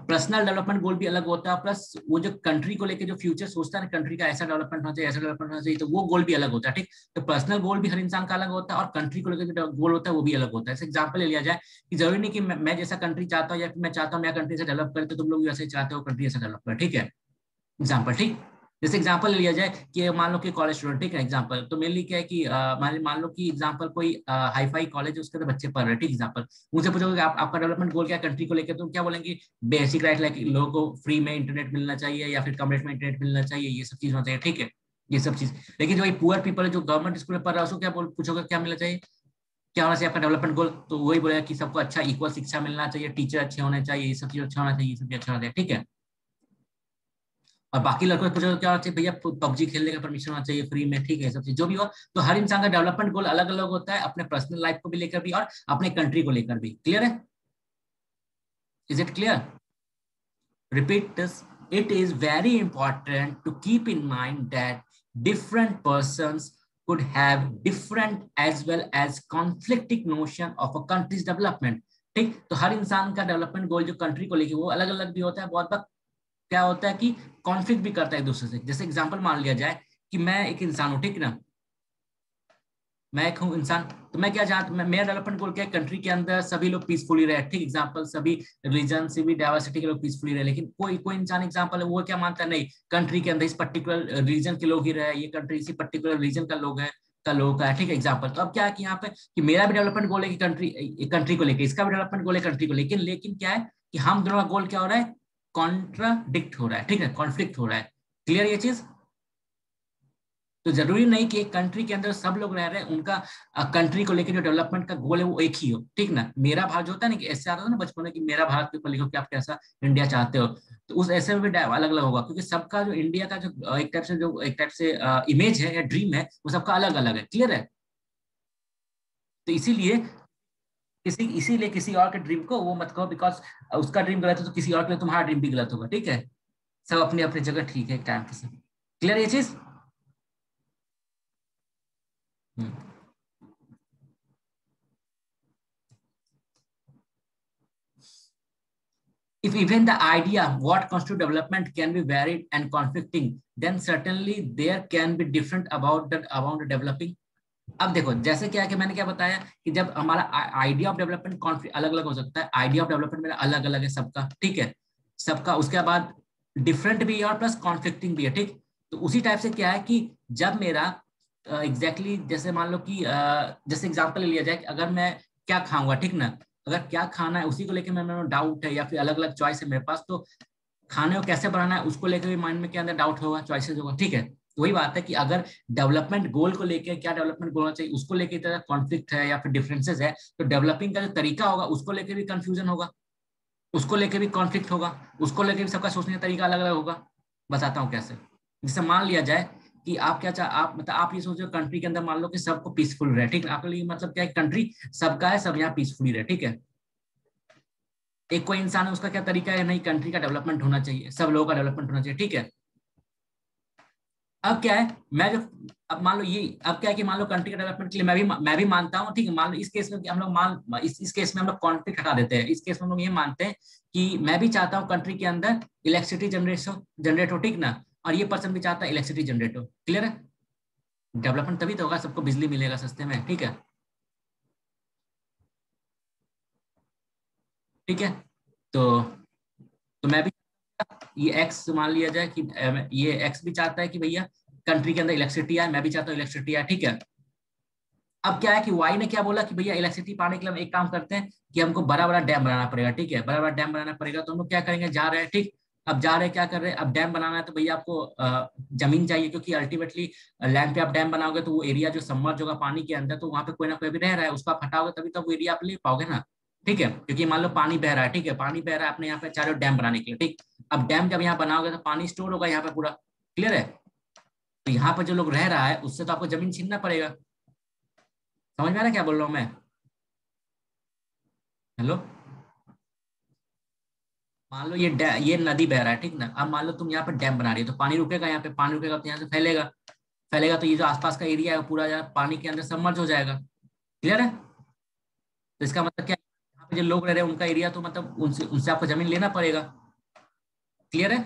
पर्सनल डेवलपमेंट गोल भी अलग होता है, प्लस वो जो कंट्री को लेके जो फ्यूचर सोचता है ना, कंट्री का ऐसा डेवलपमेंट होना चाहिए, ऐसा डेवलपमेंट होना चाहिए, तो वो गोल भी अलग होता है, ठीक। तो पर्सनल गोल भी हर इंसान का अलग होता है और कंट्री को लेकर जो गोल होता है वो भी अलग होता है। जैसे एग्जांपल ले लिया जाए कि जरूरी नहीं कि मैं जैसा कंट्री चाहता हूँ या मैं चाहता हूँ मैं कंट्री से डेवलप करे तो तुम लोग वैसे ही चाहते हो कंट्री ऐसा डेवलप करे, ठीक है एग्जाम्पल, ठीक। जैसे एग्जांपल ले लिया जाए कि मान लो कि कॉलेज स्टूडेंट, ठीक है एग्जांपल, तो मेनली क्या है कि मान लो कि एग्जांपल कोई हाई फाई कॉलेज है उसके अंदर बच्चे पढ़ रहे हैं, ठीक एग्जांपल, उनसे पूछोगे आपका डेवलपमेंट गोल क्या कंट्री को लेकर, तो क्या बोलेंगे बेसिक राइट, लाइक लोगों को फ्री में इंटरनेट मिलना चाहिए या फिर कम रेट में इंटरनेट मिलना चाहिए, ये सब चीज होना चाहिए, ठीक है, ये सब चीज। लेकिन जो पुअर पीपल है जो गवर्नमेंट स्कूल में पढ़ रहा है उसको क्या पूछोगे क्या मिलना चाहिए, क्या होना चाहिए आपका डेवलपमेंट गोल, तो वही बोलेगा कि सबको अच्छा इक्वल शिक्षा मिलना चाहिए, टीचर अच्छे होने चाहिए, ये सब चीज अच्छा होना चाहिए, ये सब चीज अच्छा होना चाहिए, ठीक है। और बाकी लड़कों से पूछो क्या होना चाहिए, भैया पबजी खेलने का परमिशन होना चाहिए फ्री में, ठीक है, सब चीज जो भी हो। तो हर इंसान का डेवलपमेंट गोल अलग अलग होता है, अपने पर्सनल लाइफ को भी लेकर भी और अपने कंट्री को लेकर भी। क्लियर है? Is it clear? Repeat this. It is very important to keep in mind that different persons could have different as well as conflicting notion of a country's development। ठीक, तो हर इंसान का डेवलपमेंट गोल जो country को लेके वो अलग अलग भी होता है, बहुत बार क्या होता है कि कॉन्फ्लिक्ट भी करता है एक दूसरे से। जैसे एग्जांपल मान लिया जाए कि मैं एक इंसान हूँ, ठीक ना, मैं एक हूँ इंसान, तो मैं क्या चाहता हूँ, मेरा डेवलपमेंट गोल क्या है, कंट्री के अंदर सभी लोग पीसफुली रहे, ठीक एग्जांपल, सभी रिलीजन से भी डाइवर्सिटी के लोग पीसफुली रहे। लेकिन कोई कोई इंसान एग्जांपल है वो क्या मानता है, नहीं कंट्री के अंदर इस पर्टिकुलर रीजन के लोग ही रहे, ये कंट्री इसी पर्टिकुलर रीजन का लोग है, का लोगों का है, ठीक है एग्जाम्पल। तो अब क्या है कि यहाँ पे कि मेरा भी डेवलपमेंट गोल है कि कंट्री को लेकर, इसका भी डेवलपमेंट गोल है कंट्री को लेकिन लेकिन क्या है कि हम दोनों का गोल क्या हो रहा है, कॉन्ट्राडिक्ट हो रहा है, ठीक है, कॉन्फ्लिक्ट हो रहा है। क्लियर ये चीज? तो जरूरी नहीं कि एक कंट्री के अंदर सब लोग रह रहे हैं उनका कंट्री को लेकर जो डेवलपमेंट का गोल है वो एक ही हो, ठीक ना। मेरा भारत जो होता है ना कि ऐसे आता था ना बचपन में कि मेरा भारत के ऊपर लिखो कि आप कैसा इंडिया चाहते हो, तो उस ऐसे में भी अलग अलग होगा, क्योंकि सबका जो इंडिया का जो एक टाइप से इमेज है या ड्रीम है वो सबका अलग अलग है। क्लियर है? तो इसीलिए किसी और के ड्रीम को वो मत कहो, बिकॉज उसका ड्रीम गलत है तो किसी और के लिए तुम्हारा ड्रीम भी गलत होगा, ठीक है। सब अपनी अपनी जगह ठीक है एक टाइम पे सब। क्लियर ये चीज? हम्म। If even the idea what constitute development can be varied and conflicting, then certainly there can be different about the developing. अब देखो जैसे क्या है कि मैंने क्या बताया कि जब हमारा आइडिया ऑफ डेवलपमेंट अलग अलग हो सकता है, आइडिया ऑफ डेवलपमेंट मेरा अलग अलग है सबका, ठीक है, सबका। उसके बाद डिफरेंट भी है और प्लस कॉन्फ्लिक्टिंग भी है, ठीक। तो उसी टाइप से क्या है कि जब मेरा एग्जैक्टली जैसे मान लो कि जैसे एग्जांपल ले लिया जाए कि अगर मैं क्या खाऊंगा, ठीक ना, अगर क्या खाना है उसी को लेकर मेरे डाउट है या फिर अलग अलग चॉइस है मेरे पास, तो खाने को कैसे बनाना है उसको लेकर भी माइंड में क्या अंदर डाउट होगा, चॉइसेस होगा, ठीक है। तो वही बात है कि अगर डेवलपमेंट गोल को लेकर क्या डेवलपमेंट गोल होना चाहिए उसको लेकर इतना कॉन्फ्लिक्ट है या फिर डिफरेंसेस है, तो डेवलपिंग का जो तरीका होगा उसको लेकर भी कंफ्यूजन होगा, उसको लेकर भी कॉन्फ्लिक्ट होगा, उसको लेकर भी सबका सोचने का तरीका अलग अलग होगा। बताता हूँ कैसे। जैसे मान लिया जाए कि आप क्या चाह आप मतलब आप ये सोच रहे हो कंट्री के अंदर मान लो कि सबको पीसफुल रहे, ठीक है, आपके लिए मतलब क्या है, कंट्री सबका है, सब यहाँ पीसफुली रहे, ठीक है। एक कोई इंसान है उसका क्या तरीका है, नहीं कंट्री का डेवलपमेंट होना चाहिए, सब लोगों का डेवलपमेंट होना चाहिए, ठीक है। अब क्या है, मैं जो अब मान लो ये अब क्या है कि मान लो कंट्री के डेवलपमेंट के लिए मैं भी मानता हूँ, ठीक है। मान लो इस केस में कि हम लोग इस केस में हम लोग कॉन्फ्लिक्ट हटा देते हैं। इस केस में हम लोग ये मानते हैं कि मैं भी चाहता हूँ कंट्री के अंदर इलेक्ट्रिसिटी जनरेट हो, ठीक ना, और ये पर्सन भी चाहता है इलेक्ट्रिसिटी जनरेट हो। क्लियर है? डेवलपमेंट तभी तो होगा, सबको बिजली मिलेगा सस्ते में, ठीक है। ठीक है। तो मैं भी ये एक्स मान लिया जाए कि ये एक्स भी चाहता है कि भैया कंट्री के अंदर इलेक्ट्रिसिटी आए, मैं भी चाहता हूँ इलेक्ट्रिसिटी आए, ठीक है। अब क्या है कि वाई ने क्या बोला कि भैया इलेक्ट्रिसिटी पाने के लिए हम एक काम करते हैं कि हमको बड़ा बड़ा डैम बनाना पड़ेगा, ठीक है, बड़ा बड़ा डैम बनाना पड़ेगा। तो हम लोग क्या करेंगे, जा रहे हैं, ठीक। अब जा रहे हैं क्या कर रहे हैं, अब डैम बनाना है तो भैया आपको जमीन चाहिए, क्योंकि अल्टीमेटली लैंड पे आप डैम बनाओगे तो वो एरिया जो सबमर्ज होगा पानी के अंदर, तो वहां पे कोई ना कोई भी रह रहा है, उसको आप हटाओगे तभी तो वो एरिया आप ले पाओगे ना, ठीक है। क्योंकि मान लो पानी बह रहा है, ठीक है, पानी बह रहा है अपने यहाँ पे चारों डैम बनाने के लिए, ठीक। अब डैम जब यहाँ बनाओगे तो पानी स्टोर होगा यहाँ पे पूरा। क्लियर है? तो यहाँ पर जो लोग रह रहा है उससे तो आपको जमीन छीनना पड़ेगा। समझ में आ रहा है क्या बोल रहा हूँ मैं? हेलो। मान लो ये नदी बह रहा है, ठीक ना। अब मान लो तुम यहाँ पे डैम बना रही हो तो पानी रुकेगा, यहाँ पे पानी रुकेगा तो यहाँ से फैलेगा, फैलेगा तो ये जो आसपास का एरिया है वो पूरा पानी के अंदर सबमर्ज हो जाएगा। क्लियर है? तो इसका मतलब क्या है, यहाँ पे जो लोग रह रहे हैं उनका एरिया तो मतलब उनसे उनसे आपको जमीन लेना पड़ेगा। क्लियर है?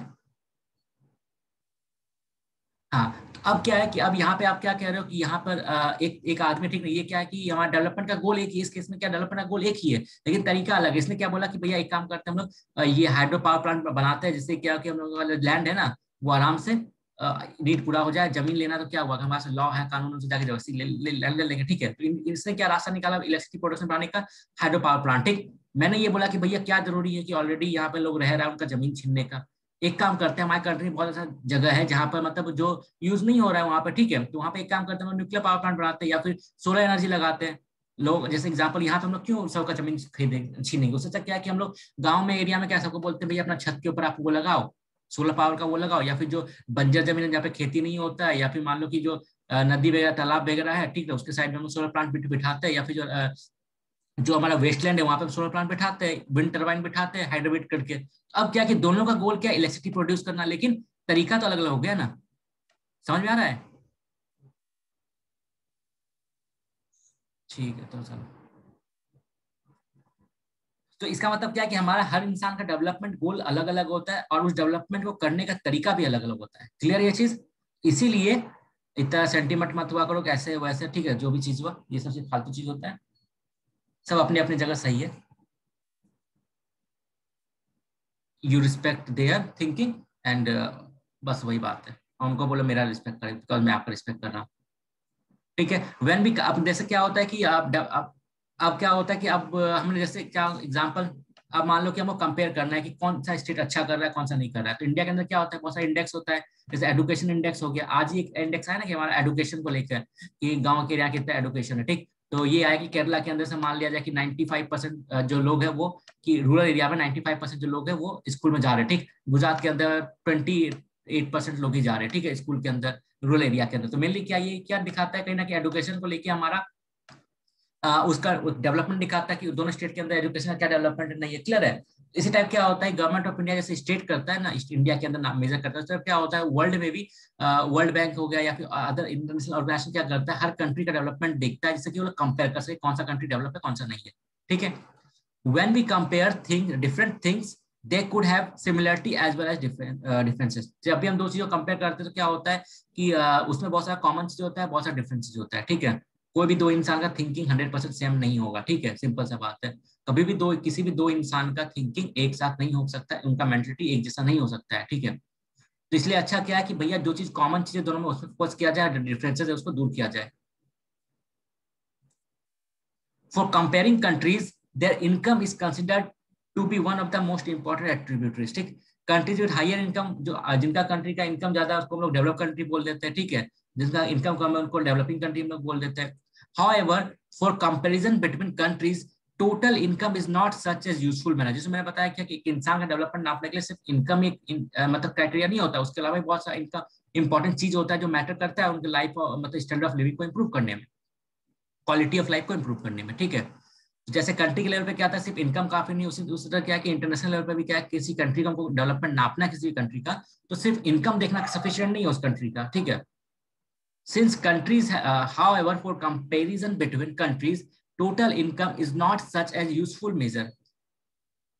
हाँ। तो अब क्या है कि अब यहाँ पे आप क्या कह रहे हो कि यहाँ पर एक एक आदमी, ठीक नहीं, ये क्या है कि हमारा डेवलपमेंट का गोल एक ही है, इस केस में क्या डेवलपमेंट का गोल एक ही है लेकिन तरीका अलग है। इसने क्या बोला कि भैया एक काम करते हैं हम लोग ये हाइड्रो पावर प्लांट बनाते हैं, जिससे क्या कि हम लोग का लैंड है ना वो आराम से नीड पूरा हो जाए। जमीन लेना तो क्या हुआ कि हमारे पास लॉ है, कानून से जाके जबरदस्ती ले लेंगे, ठीक है। तो इसने क्या रास्ता निकाला इलेक्ट्रिसिटी प्रोडक्शन बनाने का, हाइड्रो पावर प्लांट, ठीक। मैंने ये बोला कि भैया क्या जरूरी है कि ऑलरेडी यहाँ पे लोग रह रहे हैं उनका जमीन छीनने का। एक काम करते हैं, हमारी कंट्री में बहुत ऐसा जगह है जहां पर मतलब जो यूज नहीं हो रहा है वहां पर, ठीक है, तो वहां पे एक काम करते हैं, न्यूक्लियर पावर प्लांट बनाते हैं या फिर सोलर एनर्जी लगाते हैं। लोग जैसे एग्जांपल यहाँ पे हम लोग क्यों सबका जमीन खरीदेंगे छीनेंगे, उससे अच्छा क्या है कि हम लोग गांव में एरिया में क्या सबको बोलते हैं भैया अपना छत के ऊपर आप वो लगाओ, सोलर पावर का वो लगाओ, या फिर जो बंजर जमीन है जहाँ पे खेती नहीं होता है, या फिर मान लो कि जो नदी वगैरह तालाब वगैरह है, ठीक है, उसके साइड में हम सोलर प्लांट बिठाते हैं, या फिर जो जो हमारा वेस्टलैंड है वहां पे सोलर प्लांट बिठाते हैं, विंड टर्बाइन बिठाते हैं हाइड्रोवेट करके। अब क्या कि दोनों का गोल क्या है, इलेक्ट्रिसिटी प्रोड्यूस करना, लेकिन तरीका तो अलग अलग हो गया ना। समझ में आ रहा है? ठीक है तो चलो। तो इसका मतलब क्या है कि हमारा हर इंसान का डेवलपमेंट गोल अलग अलग होता है और उस डेवलपमेंट को करने का तरीका भी अलग अलग होता है। क्लियर ये चीज? इसीलिए इतना सेंटीमेंट मत हुआ करो कैसे वैसे, ठीक है, जो भी चीज हुआ ये सब चीज फालतू चीज होता है, सब अपनी अपनी जगह सही है। You respect there thinking and बस वही बात है। और उनको बोलो मेरा रिस्पेक्ट करें बिकॉज मैं आपका रिस्पेक्ट कर रहा हूँ। ठीक है। व्हेन भी अब जैसे क्या होता है कि अब क्या होता है कि अब हमने जैसे क्या एग्जांपल, अब मान लो कि हमको कंपेयर करना है कि कौन सा स्टेट अच्छा कर रहा है, कौन सा नहीं कर रहा है। तो इंडिया के अंदर क्या होता है, बहुत सारा इंडेक्स होता है। जैसे एडुकेशन इंडेक्स हो गया, आज ही एक इंडेक्स है ना कि हमारा एडुकेशन को लेकर कि गाँव के एरिया कितना एडुकेशन है, ठीक। तो ये आया कि केरला के अंदर से मान लिया जाए कि 95% जो लोग हैं वो, कि रूरल एरिया में 95% जो लोग हैं वो स्कूल में जा रहे हैं, ठीक। गुजरात के अंदर 28% लोग ही जा रहे हैं, ठीक है, स्कूल के अंदर, रूरल एरिया के अंदर। तो मेनली क्या ये क्या दिखाता है, कहीं ना कहीं एडुकेशन को लेके हमारा उसका डेवलपमेंट दिखाता है कि दोनों स्टेट के अंदर एजुकेशन का क्या डेवलपमेंट नहीं है। क्लियर है। इसी टाइप क्या होता है, गवर्नमेंट ऑफ इंडिया जैसे स्टेट करता है ना, इंडिया के अंदर मेजर करता है, तो क्या होता है वर्ल्ड में भी, वर्ल्ड बैंक हो गया या फिर अदर इंटरनेशनल ऑर्गेनाइजेशन क्या करता है, हर कंट्री का डेवलपमेंट देखता है, जिससे कि वो लोग कंपेयर कर सके कौन सा कंट्री डेवलप है, कौन सा नहीं है, ठीक है। when we compare different things, they could have similarity as well as differences। जब भी हम दो चीजों कंपेयर करते हैं तो क्या होता है कि उसमें बहुत सारा कॉमन चीज होता है, बहुत सारा डिफरेंसेस होता है, ठीक है। कोई भी दो इंसान का थिंकिंग 100% सेम नहीं होगा, ठीक है, सिंपल सा बात है। कभी भी किसी भी दो इंसान का थिंकिंग एक साथ नहीं हो सकता है, उनका मेंटलिटी एक जैसा नहीं हो सकता है, ठीक है। तो इसलिए अच्छा क्या है कि भैया जो चीज कॉमन चीज है दोनों में उसमें फोकस किया जाए, डिफरेंसेस है उसको दूर किया जाए। For comparing countries, their income is considered to be one of the most important attributes। ठीक, कंट्रीज विद हायर इनकम, जो जिनका कंट्री का इनकम ज्यादा है उसको हम लोग डेवलप कंट्री बोल देते हैं, ठीक है। जिनका इनकम कम है उनको डेवलपिंग कंट्री में बोल देते हैं। However, for comparison between countries, total income is not such as useful manner. जैसे मैंने बताया क्या कि एक इंसान का डेवलपमेंट नापने के लिए सिर्फ इनकम एक मतलब क्राइटेरिया नहीं होता, उसके अलावा बहुत सारा इनका इंपॉर्टेंट चीज होता है जो मैटर करता है उनकी लाइफ मतलब स्टैंडर्ड ऑफ लिविंग को इंप्रूव करने में, क्वालिटी ऑफ लाइफ को इंप्रूव करने में, ठीक है। जैसे कंट्री के लेवल पे क्या था, सिर्फ इनकम काफी नहीं, उसी दूसरी तरह क्या है कि इंटरनेशनल लेवल पे भी क्या है, किसी कंट्री का हमको डेवलपमेंट नापना है किसी कंट्री का, तो सिर्फ इनकम देखना सफिशिएंट नहीं है उस कंट्री का, ठीक है। Since countries however for comparison between countries, total income is not such as useful measure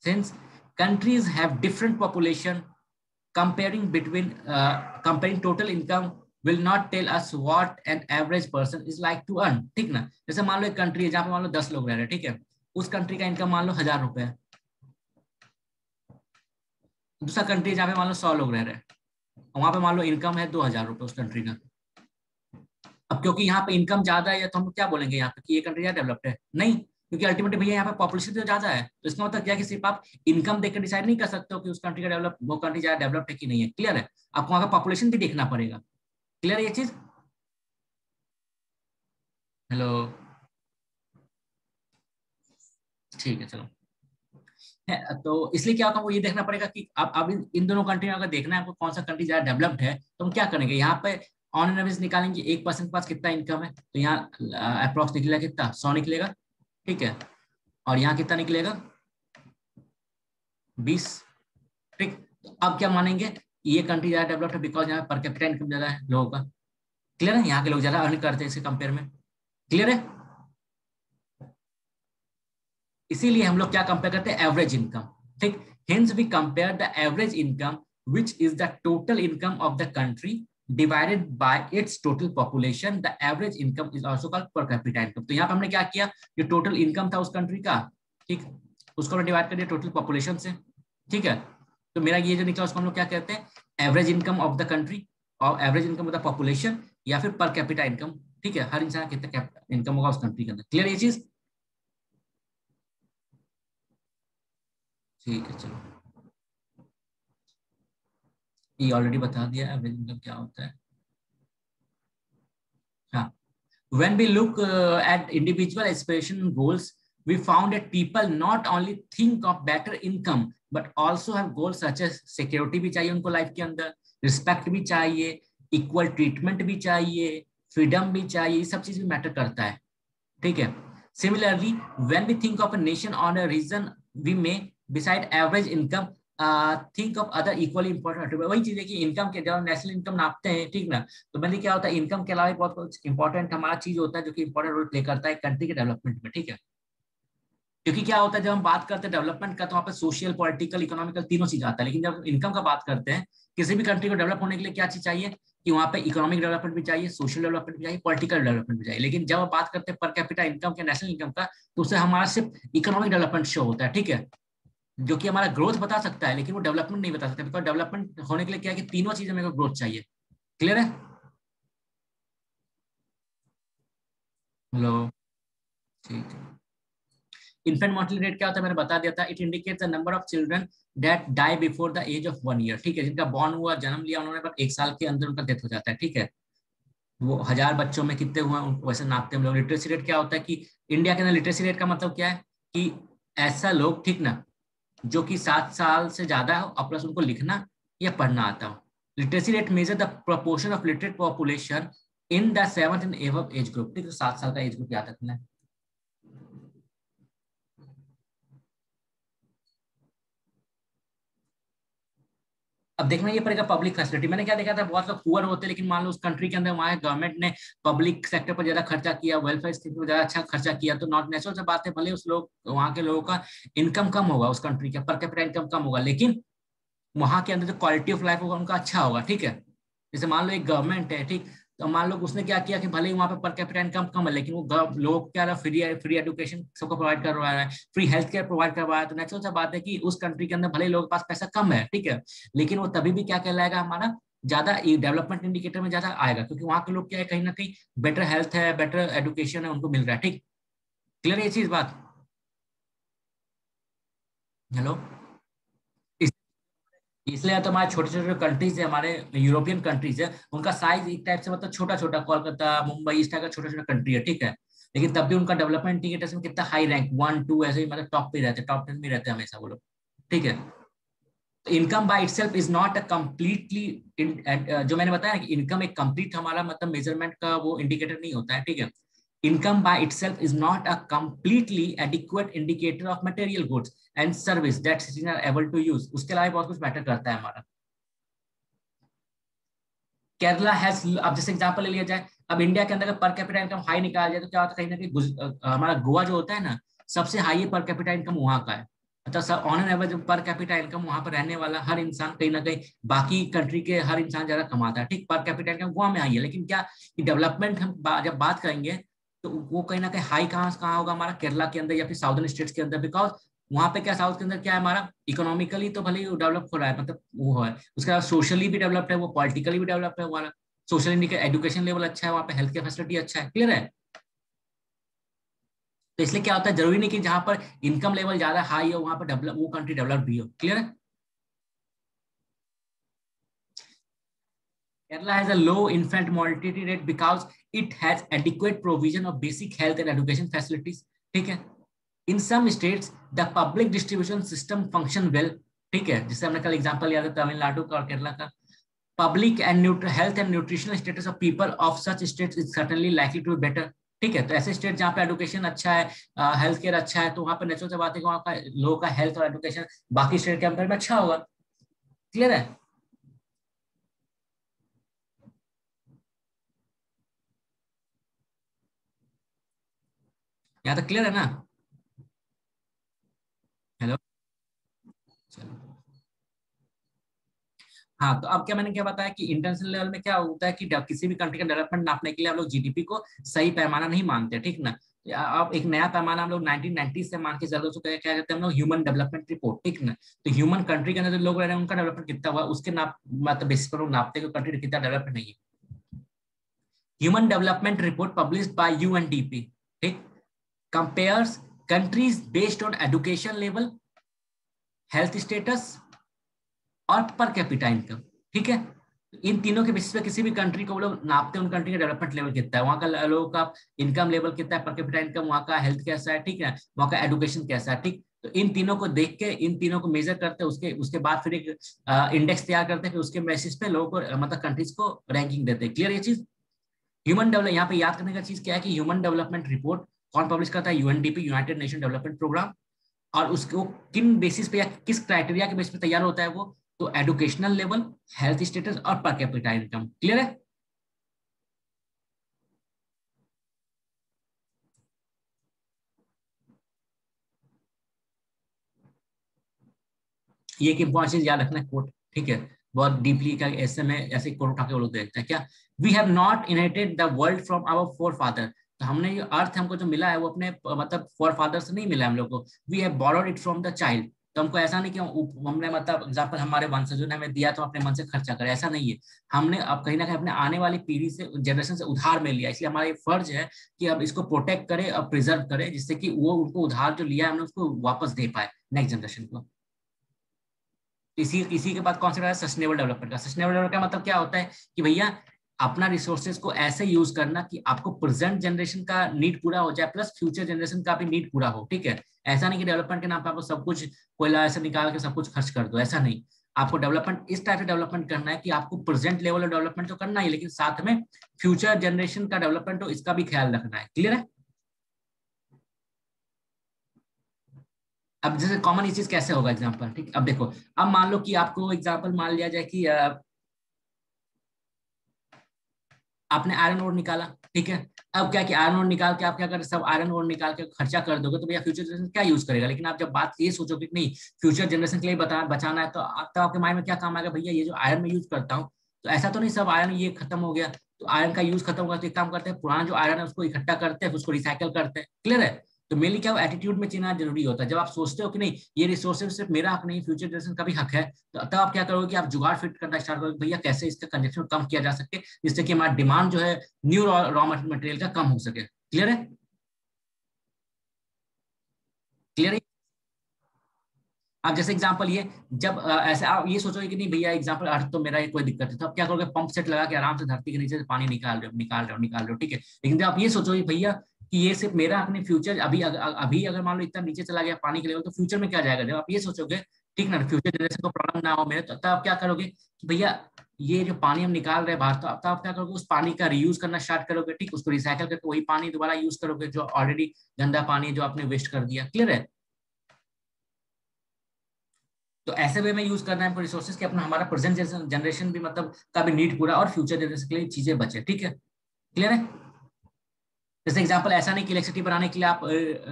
since countries have different population, comparing total income will not tell us what an average person is like to earn, ठीक ना। जैसे मान लो एक country है जहाँ पे मान लो 10 लोग रह रहे हैं, ठीक है, उस कंट्री का इनकम मान लो 1000 रुपए है। दूसरा कंट्री जहाँ पे मान लो 100 लोग रह रहे हैं, वहां पे मान लो इनकम है 2000 रुपए उस कंट्री का। अब क्योंकि यहाँ पे इनकम ज्यादा है तो हम क्या बोलेंगे यहाँ पे कि ये कंट्री ज्यादा डेवलप्ड है, नहीं, क्योंकि अल्टीमेटली भैया यहाँ पे पॉपुलेशन तो ज्यादा है। तो इसका मतलब क्या है कि सिर्फ आप इनकम देखकर डिसाइड नहीं कर सकते हो कि उस कंट्री का डेवलप, वो कंट्री ज्यादा डेवलप्ड है कि नहीं है। क्लियर है, आपको वहाँ का पॉपुलेशन भी देखना पड़ेगा। क्लियर है ये चीज। हेलो, ठीक है, चलो है। तो इसलिए क्या होगा, वो ये देखना पड़ेगा कि अब इन दोनों कंट्री में अगर देखना है आपको कौन सा कंट्री ज्यादा डेवलप्ड है, तो हम क्या करेंगे, यहाँ पे ऑन एन एवरेज निकालेंगे एक पर्सन के पास कितना इनकम है, तो यहाँ अप्रोक्स निकलेगा कितना, 100 निकलेगा, ठीक है। और यहाँ कितना निकलेगा, 20, ठीक। तो अब क्या मानेंगे, ये कंट्री ज्यादा डेवलप्ड है बिकॉज यहाँ पर कैपिटा इनकम ज्यादा है लोगों का। क्लियर है, यहाँ के लोग ज्यादा अर्न करते हैं इसके कंपेयर में। क्लियर है, इसीलिए हम लोग क्या कंपेयर करते हैं, एवरेज इनकम, ठीक। Hence we compare the average income which is the total income of the country divided by its total population. The average income is also called per capita income. तो यहाँ पे हमने क्या किया, जो टोटल इनकम था उस कंट्री का, ठीक, उसको हमने डिवाइड कर दिया टोटल पॉपुलेशन से, ठीक है। तो मेरा ये जो निकला उसको हम लोग क्या कहते हैं, average income of the country और average income of the population, या फिर पर कैपिटा इनकम, ठीक है। हर इंसान कितना इनकम होगा उस कंट्री के अंदर। क्लियर ये चीज, ठीक है, चलो ये ऑलरेडी बता दिया एवरेज इनकम क्या होता है। हाँ, when we look at individual aspiration goals, we found that people not only think of better income but also have goals such as security भी चाहिए उनको लाइफ के अंदर, रिस्पेक्ट भी चाहिए, इक्वल ट्रीटमेंट भी चाहिए, फ्रीडम भी चाहिए, ये सब चीज भी मैटर करता है, ठीक है। Similarly, when we think of a nation or a region, we may, beside average income, think of other equally important। वही चीज है कि इनकम के जब नेशनल इनकम नापते हैं, ठीक ना, तो मैंने क्या होता है, इनकम के अलावा बहुत कुछ इंपॉर्टेंट हमारा चीज होता है जो कि इंपॉर्टेंट रोल प्ले करता है कंट्री के डेवलपमेंट में, ठीक है। क्योंकि क्या होता है जब हम बात करते हैं डेवलपमेंट का तो वहाँ पे सोशल, पॉलिटिकल, इकोनॉमिकल तीनों चीज आता है, लेकिन जब इनकम का बात करते हैं, किसी भी कंट्री को डेवलप होने के लिए क्या चीज चाहिए कि वहाँ पे इकोनॉमिक डेवलपमेंट भी चाहिए, सोशल डेवलपमेंट भी चाहिए, पॉलिटिकल डेवलपमेंट भी चाहिए। लेकिन जब हम बात करते हैं पर कैपिटा इनकम के, नेशनल इनकम का, तो उससे हमारा सिर्फ इकोनॉमिक डेवलपमेंट शो होता है, ठीक है, जो कि हमारा ग्रोथ बता सकता है लेकिन वो डेवलपमेंट नहीं बता सकता, बिकॉज डेवलपमेंट होने के लिए क्या है कि तीनों चीजें मेरे को ग्रोथ चाहिए। क्लियर है, हेलो, ठीक है। इन्फेंट मोर्टेलिटी रेट क्या होता है, मैंने बता दिया था। It indicates the number of children that die before the age of 1 year, ठीक है, जिनका बॉर्न हुआ, जन्म लिया उन्होंने, पर 1 साल के अंदर उनका डेथ हो जाता है, ठीक है। वो 1000 बच्चों में कितने हुए वैसे नापते हैं हम लोग। लिटरेसी रेट क्या होता है कि इंडिया के अंदर लिटरेसी रेट का मतलब क्या है कि ऐसा लोग, ठीक ना, जो कि 7 साल से ज्यादा हो और प्लस उनको लिखना या पढ़ना आता हो। Literacy rate measure the proportion of literate population in the 7th and above age group, ठीक है, 7 साल का एज ग्रुप याद रखना है। अब देखना ये पड़ेगा पब्लिक फैसिलिटी। मैंने क्या देखा था, बहुत लोग पुअर होते हैं, लेकिन मान लो उस कंट्री के अंदर वहाँ गवर्नमेंट ने पब्लिक सेक्टर पर ज्यादा खर्चा किया, वेलफेयर स्कीम पर ज्यादा अच्छा खर्चा किया, तो नॉट नेचुरल से बात है, भले उस लोग वहाँ के लोगों का इनकम कम होगा, उस कंट्री का पर कैपिटा इनकम कम होगा, लेकिन वहां के अंदर जो क्वालिटी ऑफ लाइफ होगा उनका अच्छा होगा, ठीक है। जैसे मान लो एक गवर्नमेंट है, ठीक, तो मान लो उसने क्या किया कि भले ही वहां पे पर कैपिटा इनकम कम है, लेकिन वो लोगों को क्या फ्री फ्री एजुकेशन सबको प्रोवाइड करवा रहा है, फ्री हेल्थ केयर प्रोवाइड करवा रहा है, तो नेचुरल सा बात है कि उस कंट्री के अंदर भले ही लोगों के पास पैसा कम है, ठीक है, लेकिन वो तभी भी क्या कहलाएगा, हमारा ज्यादा डेवलपमेंट इंडिकेटर में ज्यादा आएगा, क्योंकि वहां के लोग क्या है, कहीं ना कहीं बेटर हेल्थ है, बेटर एजुकेशन है, उनको मिल रहा है, ठीक। क्लियर है ये चीज बात? हेलो। इसलिए तो हमारे छोटे छोटे कंट्रीज है, हमारे यूरोपियन कंट्रीज है, उनका साइज एक टाइप से मतलब छोटा छोटा, कोलकाता मुंबई इस टाइप का छोटा छोटा कंट्री है, ठीक है, लेकिन तब भी उनका डेवलपमेंट इंडिकेटर्स में कितना हाई रैंक 1 2 ऐसे ही, मतलब टॉप पे रहते हैं, टॉप 10 में रहते हैं हमेशा वो लोग, ठीक है। Income by itself is not a completely, जो मैंने बताया कि इनकम एक कंप्लीट हमारा मतलब मेजरमेंट का वो इंडिकेटर नहीं होता है, ठीक है। Income by itself is not a completely adequate indicator of material goods and service that citizen are able to use, उसके अलावा बहुत कुछ मैटर करता है हमारा। केरला हैज, अब जैसे एग्जांपल ले लिया जाए, अब इंडिया के अंदर पर कैपिटा इनकम हाई निकाला जाए तो क्या होता है, कहीं ना कहीं हमारा गोवा जो होता है ना, सबसे हाई पर कैपिटा इनकम वहाँ का है, मतलब सब ऑन एन एवरेज पर कैपिटा इनकम वहाँ पर रहने वाला हर इंसान कहीं ना कहीं बाकी कंट्री के हर इंसान ज्यादा कमाता है, ठीक, पर कैपिटा इनकम गोवा में आई है, लेकिन क्या कि डेवलपमेंट हम जब बात करेंगे तो वो कहीं ना कहीं हाई कहाँ होगा, हमारा केरला के अंदर या फिर साउदर्न स्टेट्स के अंदर, बिकॉज वहां पे क्या साउथ के अंदर क्या है, हमारा इकोनॉमिकली तो भले ही डेवलप हो रहा है, मतलब वो है, उसके बाद सोशली भी डेवलप्ड है, वो पॉलिटिकली भी डेवलप है हमारा, सोशल इंडिया एजुकेशन लेवल अच्छा है, वहाँ पे हेल्थ केयर फैसिलिटी अच्छा है, क्लियर है। तो इसलिए क्या होता है, जरूरी नहीं कि जहां पर इनकम लेवल ज्यादा हाई हो वहां पर डेवलप वो कंट्री डेवलप भी हो, क्लियर है। Kerala has a low infant mortality rate because it has adequate provision of basic health and education facilities, ठीक है। In some states the public distribution system function well, ठीक है, जिससे हमने कल एग्जांपल लिया था तमिलनाडु का और केरला का। Public and health and nutritional status of people of such states is certainly likely to be better, ठीक है। तो ऐसे स्टेट जहाँ पे एडुकेशन अच्छा है, हेल्थ केयर अच्छा है, तो वहाँ पे नेचुरल से बात है कि वहाँ का लोगों का हेल्थ और एडुकेशन बाकी स्टेट के अंदर में अच्छा होगा, क्लियर है। यहाँ तक क्लियर है ना? हेलो, चलो। हाँ, तो अब क्या मैंने क्या बताया कि इंटरनेशनल लेवल में क्या होता है कि किसी भी कंट्री का डेवलपमेंट नापने के लिए हम लोग जीडीपी को सही पैमाना नहीं मानते, ठीक ना। अब एक नया पैमाना हम लोग 1990 से मान के चलो, तो क्या कहते हैं हम लोग, ह्यूमन डेवलपमेंट रिपोर्ट, ठीक ना। तो ह्यूमन कंट्री के अंदर जो लोग रह रहे हैं उनका डेवलपमेंट कितना हुआ, उसके नाप मतलब बेसिस पर नापते हैं कंट्री कितना डेवलप नहीं है। Human development report published by UNDP, ठीक, compares countries based on education level, health status और पर कैपिटा इनकम, ठीक है। इन तीनों के बेसिस पे किसी भी कंट्री को वो लोग नापते हैं, उन कंट्री का डेवलपमेंट लेवल कितना है, वहाँ का लोगों का इनकम लेवल कितना है, पर कैपिटा इनकम, वहाँ का हेल्थ कैसा है, ठीक है, वहाँ का एजुकेशन कैसा है, ठीक। तो इन तीनों को देख के, इन तीनों को मेजर करते हैं, उसके उसके बाद फिर एक इंडेक्स तैयार करते हैं, फिर उसके बेसिस पे लोगों को मतलब कंट्रीज को रैंकिंग देते हैं, क्लियर ये चीज। ह्यूमन डेवलप, यहाँ पे याद करने का चीज क्या है कि ह्यूमन डेवलपमेंट रिपोर्ट कौन पब्लिश करता है, UNDP, United Nation development programme. और उसको किन बेसिस पे या किस क्राइटेरिया के बेसिस पे तैयार होता है वो, तो एजुकेशनल लेवल, हेल्थ स्टेटस और पर कैपिटा इनकम, क्लियर है। ये एक इंपॉर्टेंट चीज याद रखना, कोट, ठीक है, बहुत डीपली का ऐसे में ऐसे कोट उठा के वो लोग देखते हैं क्या, we have not inherited the world from our forefather, तो हमने ये अर्थ हमको जो मिला है वो अपने मतलब फोर फादर से नहीं मिला हम लोग को, we have borrowed it from the child, तो हमको ऐसा नहीं कि हमने मतलब एग्जाम्पल हमारे वंशजों ने हमें दिया तो अपने मन से खर्चा करें, ऐसा नहीं है। हमने अब कहीं ना कहीं अपने आने वाली पीढ़ी से, जनरेशन से उधार में लिया, इसलिए हमारा फर्ज है कि अब इसको प्रोटेक्ट करें और प्रिजर्व करें, जिससे कि वो उनको उधार जो लिया है हमने उसको वापस दे पाए नेक्स्ट जनरेशन को। इसी इसी के बाद कॉन्सेप्ट है सस्टेनेबल डेवलपमेंट का। सस्टेनेबल डेवलपमेंट का मतलब क्या होता है कि भैया अपना रिसोर्सेज को ऐसे यूज करना कि आपको प्रेजेंट जनरेशन का नीड पूरा हो जाए प्लस फ्यूचर जनरेशन का भी नीड पूरा हो, ठीक है। ऐसा नहीं कि डेवलपमेंट के नाम पे आपको सब कुछ कोयला ऐसे निकाल के सब कुछ खर्च कर दो, ऐसा नहीं। आपको डेवलपमेंट इस टाइप से डेवलपमेंट करना है कि आपको प्रेजेंट लेवल ऑफ डेवलपमेंट तो करना ही, लेकिन साथ में फ्यूचर जनरेशन का डेवलपमेंट हो इसका भी ख्याल रखना है। क्लियर है? अब जैसे कॉमन ये चीज कैसे होगा एग्जाम्पल, ठीक। अब देखो, अब मान लो कि आपको एग्जाम्पल मान लिया जाए कि आपने आयरन ओर निकाला, ठीक है। अब क्या कि आयरन ओर निकाल के आप क्या करें, सब आयरन ओर निकाल के खर्चा कर दोगे तो भैया फ्यूचर जनरेशन क्या यूज करेगा। लेकिन आप जब बात ये सोचोगे कि नहीं फ्यूचर जनरेशन के लिए बचाना है, तो आपके माइंड में क्या काम आएगा, भैया ये जो आयरन में यूज करता हूँ तो ऐसा तो नहीं सब आयरन ये खत्म हो गया, तो आयरन का यूज खत्म होगा तो एक काम करते हैं पुराना जो आयरन है उसको इकट्ठा करते हैं, उसको रिसाइकल करते हैं। क्लियर है? तो मेनली क्या एटीट्यूड में चेंज जरूरी होता है। जब आप सोचते हो कि नहीं ये रिसोर्सेज सिर्फ मेरा हक नहीं फ्यूचर जनरेशन का भी हक है, तो तब आप क्या करोगे कि आप जुगाड़ फिट करना स्टार्ट करोगे, भैया कैसे इसका कंजप्शन कम किया जा सके जिससे कि हमारा डिमांड जो है न्यू रॉ मटेरियल का कम हो सके। क्लियर है? क्लियर है? आप जैसे एग्जांपल ये जब ऐसे आप ये सोचोगे कि नहीं भैया एग्जांपल अर्थ तो मेरा ये कोई दिक्कत है, तो आप क्या करोगे पंप सेट लगा के आराम से धरती के नीचे से पानी निकाल रहे हो निकाल रहे हो निकाल रहे हो, ठीक है। लेकिन जब आप ये सोचोगे भैया कि ये सिर्फ मेरा अपने फ्यूचर अभी अगर मान लो इतना नीचे चला गया पानी के लेवल, तो फ्यूचर में क्या जाएगा। जब आप ये सोचोगे ठीक ना, फ्यूचर जनरेशन को प्रॉब्लम ना हो मेरे, तो तब आप क्या करोगे कि भैया ये जो पानी हम निकाल रहे हैं बाहर, तो आप क्या करोगे उस पानी का रीयूज करना स्टार्ट करोगे, ठीक। उसको रिसाइकल करके वही पानी दोबारा यूज करोगे जो ऑलरेडी गंदा पानी जो आपने वेस्ट कर दिया। क्लियर है? तो ऐसे वे में यूज करना है हमको रिसोर्सेज कि अपना हमारा प्रेजेंट जनरेशन भी मतलब का भी नीड पूरा और फ्यूचर जनरेशन के लिए चीजें बचे, ठीक है। क्लियर है? जैसे एग्जांपल ऐसा नहीं कि इलेक्ट्रिसिटी बनाने के लिए आप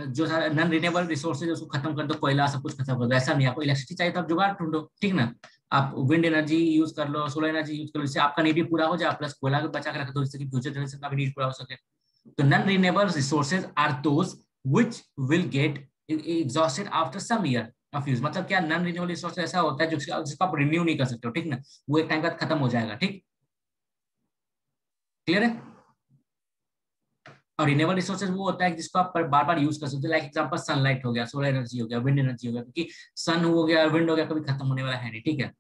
जो नॉन रिन्यूएबल रिसोर्सेज उसको खत्म कर दो, कोयला सब कुछ खत्म कर दो, ऐसा नहीं। आपको इलेक्ट्रिसिटी चाहिए तो आप जुगाड़ ढूंढो, ठीक ना। आप विंड एनर्जी यूज कर लो, सोलर एनर्जी यूज कर लो, जिससे आपका नीड भी पूरा हो जाए प्लस कोयला भी बचा के रख दो जिससे कि फ्यूचर जनरेशन का भी नीड पूरा हो सके। तो non renewable resources are those which will get exhausted after some year of use. मतलब क्या नॉन रिन्यूएबल रिसोर्स ऐसा होता है जिसको आप रिन्यू नहीं कर सकते हो, ठीक ना। वो एक टाइम बाद खत्म हो जाएगा, ठीक। क्लियर है? और रिन्यूएबल रिसोर्सेज वो होता है जिसको आप बार बार यूज कर सकते हो। लाइक एग्जांपल सनलाइट हो गया, सोलर एनर्जी हो गया, विंड एनर्जी हो गया, क्योंकि सन हो गया विंड हो गया कभी खत्म होने वाला है नहीं, ठीक है।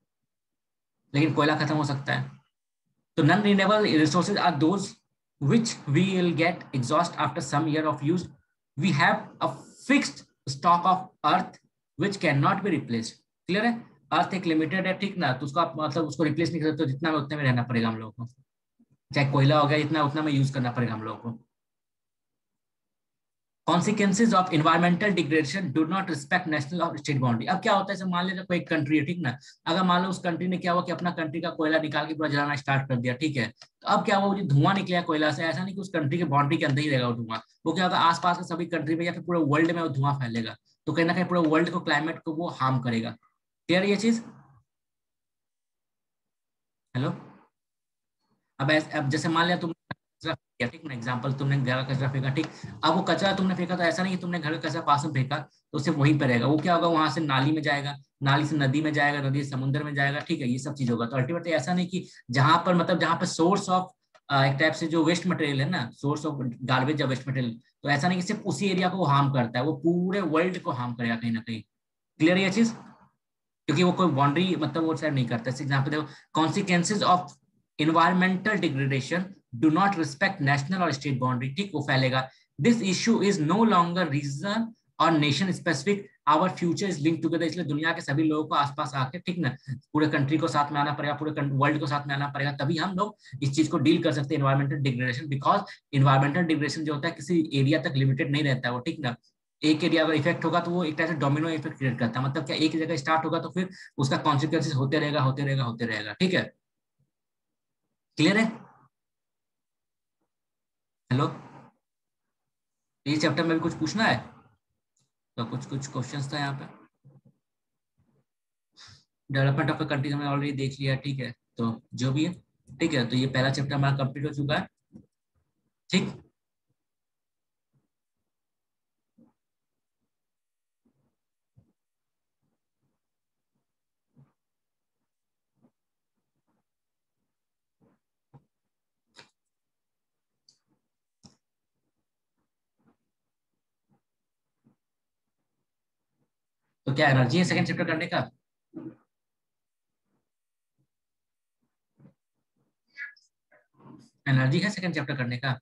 लेकिन कोयला खत्म हो सकता है। तो non renewable resources are those which we will get exhaust after some year of use. We have a fixed stock of earth which cannot be replaced. Clear है? अर्थ एक लिमिटेड है, ठीक ना, तो उसको आप मतलब उसको रिप्लेस नहीं कर सकते, जितना में उतने में रहना पड़ेगा हम लोगों को। चाहे कोयला हो गया जितना उतना में यूज करना पड़ेगा हम लोगों को। Consequences of environmental degradation do not respect national और स्टेट बाउंड्री। अब क्या होता है, मान लीजिए कोई कंट्री है, ठीक ना। अगर मान लो उस कंट्री ने क्या हुआ कि अपना कंट्री का कोयला निकाल के पूरा जलाना स्टार्ट कर दिया, ठीक है। तो अब क्या हुआ, जो धुआं निकला कोयला से, ऐसा नहीं कि उस कंट्री के बाउंड्री के अंदर ही रहेगा वो धुआं, वो क्या होगा आसपास के सभी कंट्री में या फिर पूरे वर्ल्ड में वो धुआं फैलेगा। तो कहीं ना कहीं पूरे वर्ल्ड को क्लाइमेट को वो हार्म करेगा। क्लियर ये चीज? हेलो। अब जैसे मान लिया तुम कचरा फेंका, ठीक ना, एग्जाम्पल तुमने घर का कचरा फेंका, ठीक। अब वो कचरा तुमने फेंका तो ऐसा नहीं कि तुमने घर का कचरा पास में फेंका तो सिर्फ वहीं पे रहेगा, वो क्या होगा वहां से नाली में जाएगा, नाली से नदी में जाएगा, नदी से समुद्र में जाएगा, ठीक है। ये सब चीज होगा। तो अल्टीमेटली ऐसा नहीं कि जहां पर मतलब जहां पर सोर्स ऑफ एक टाइप से जो वेस्ट मटेरियल है ना, सोर्स ऑफ गार्बेज या वेस्ट मटेरियल, तो ऐसा नहीं कि सिर्फ उसी एरिया को वो हार्म करता है, वो पूरे वर्ल्ड को हार्म करेगा कहीं ना कहीं। क्लियर है ये चीज? क्योंकि वो कोई बाउंड्री मतलब वो साइड नहीं करता। एग्जाम्पल देखो, consequences of environmental degradation do not respect national और स्टेट बाउंड्री, ठीक, वो फैलेगा। This issue is no longer region और nation specific, our future is link together. इसलिए दुनिया के सभी लोगों को आसपास आके, ठीक ना, पूरे कंट्री को साथ में आना पड़ेगा, पूरे वर्ल्ड को साथ में आना पड़ेगा, तभी हम लोग इस चीज को डील कर सकते हैं environmental degradation. Because environmental degradation जो होता है किसी एरिया तक लिमिटेड नहीं रहता है वो, ठीक ना। एक एरिया अगर इफेक्ट होगा तो वो एक तरह से डोमिनो इफेक्ट क्रिएट करता है। मतलब क्या एक जगह स्टार्ट होगा तो फिर उसका कॉन्सिक्वेंसेस होते रहेगा होते रहेगा होते रहेगा, ठीक है। क्लियर है? हेलो। ये चैप्टर में भी कुछ पूछना है? तो कुछ कुछ क्वेश्चंस था यहाँ पे। डेवलपमेंट ऑफ द कंट्रीज हमने ऑलरेडी देख लिया, ठीक है। तो जो भी है, ठीक है, तो ये पहला चैप्टर हमारा कंप्लीट हो चुका है, ठीक। तो क्या एनर्जी है सेकंड चैप्टर करने का? एनर्जी है सेकंड चैप्टर करने का?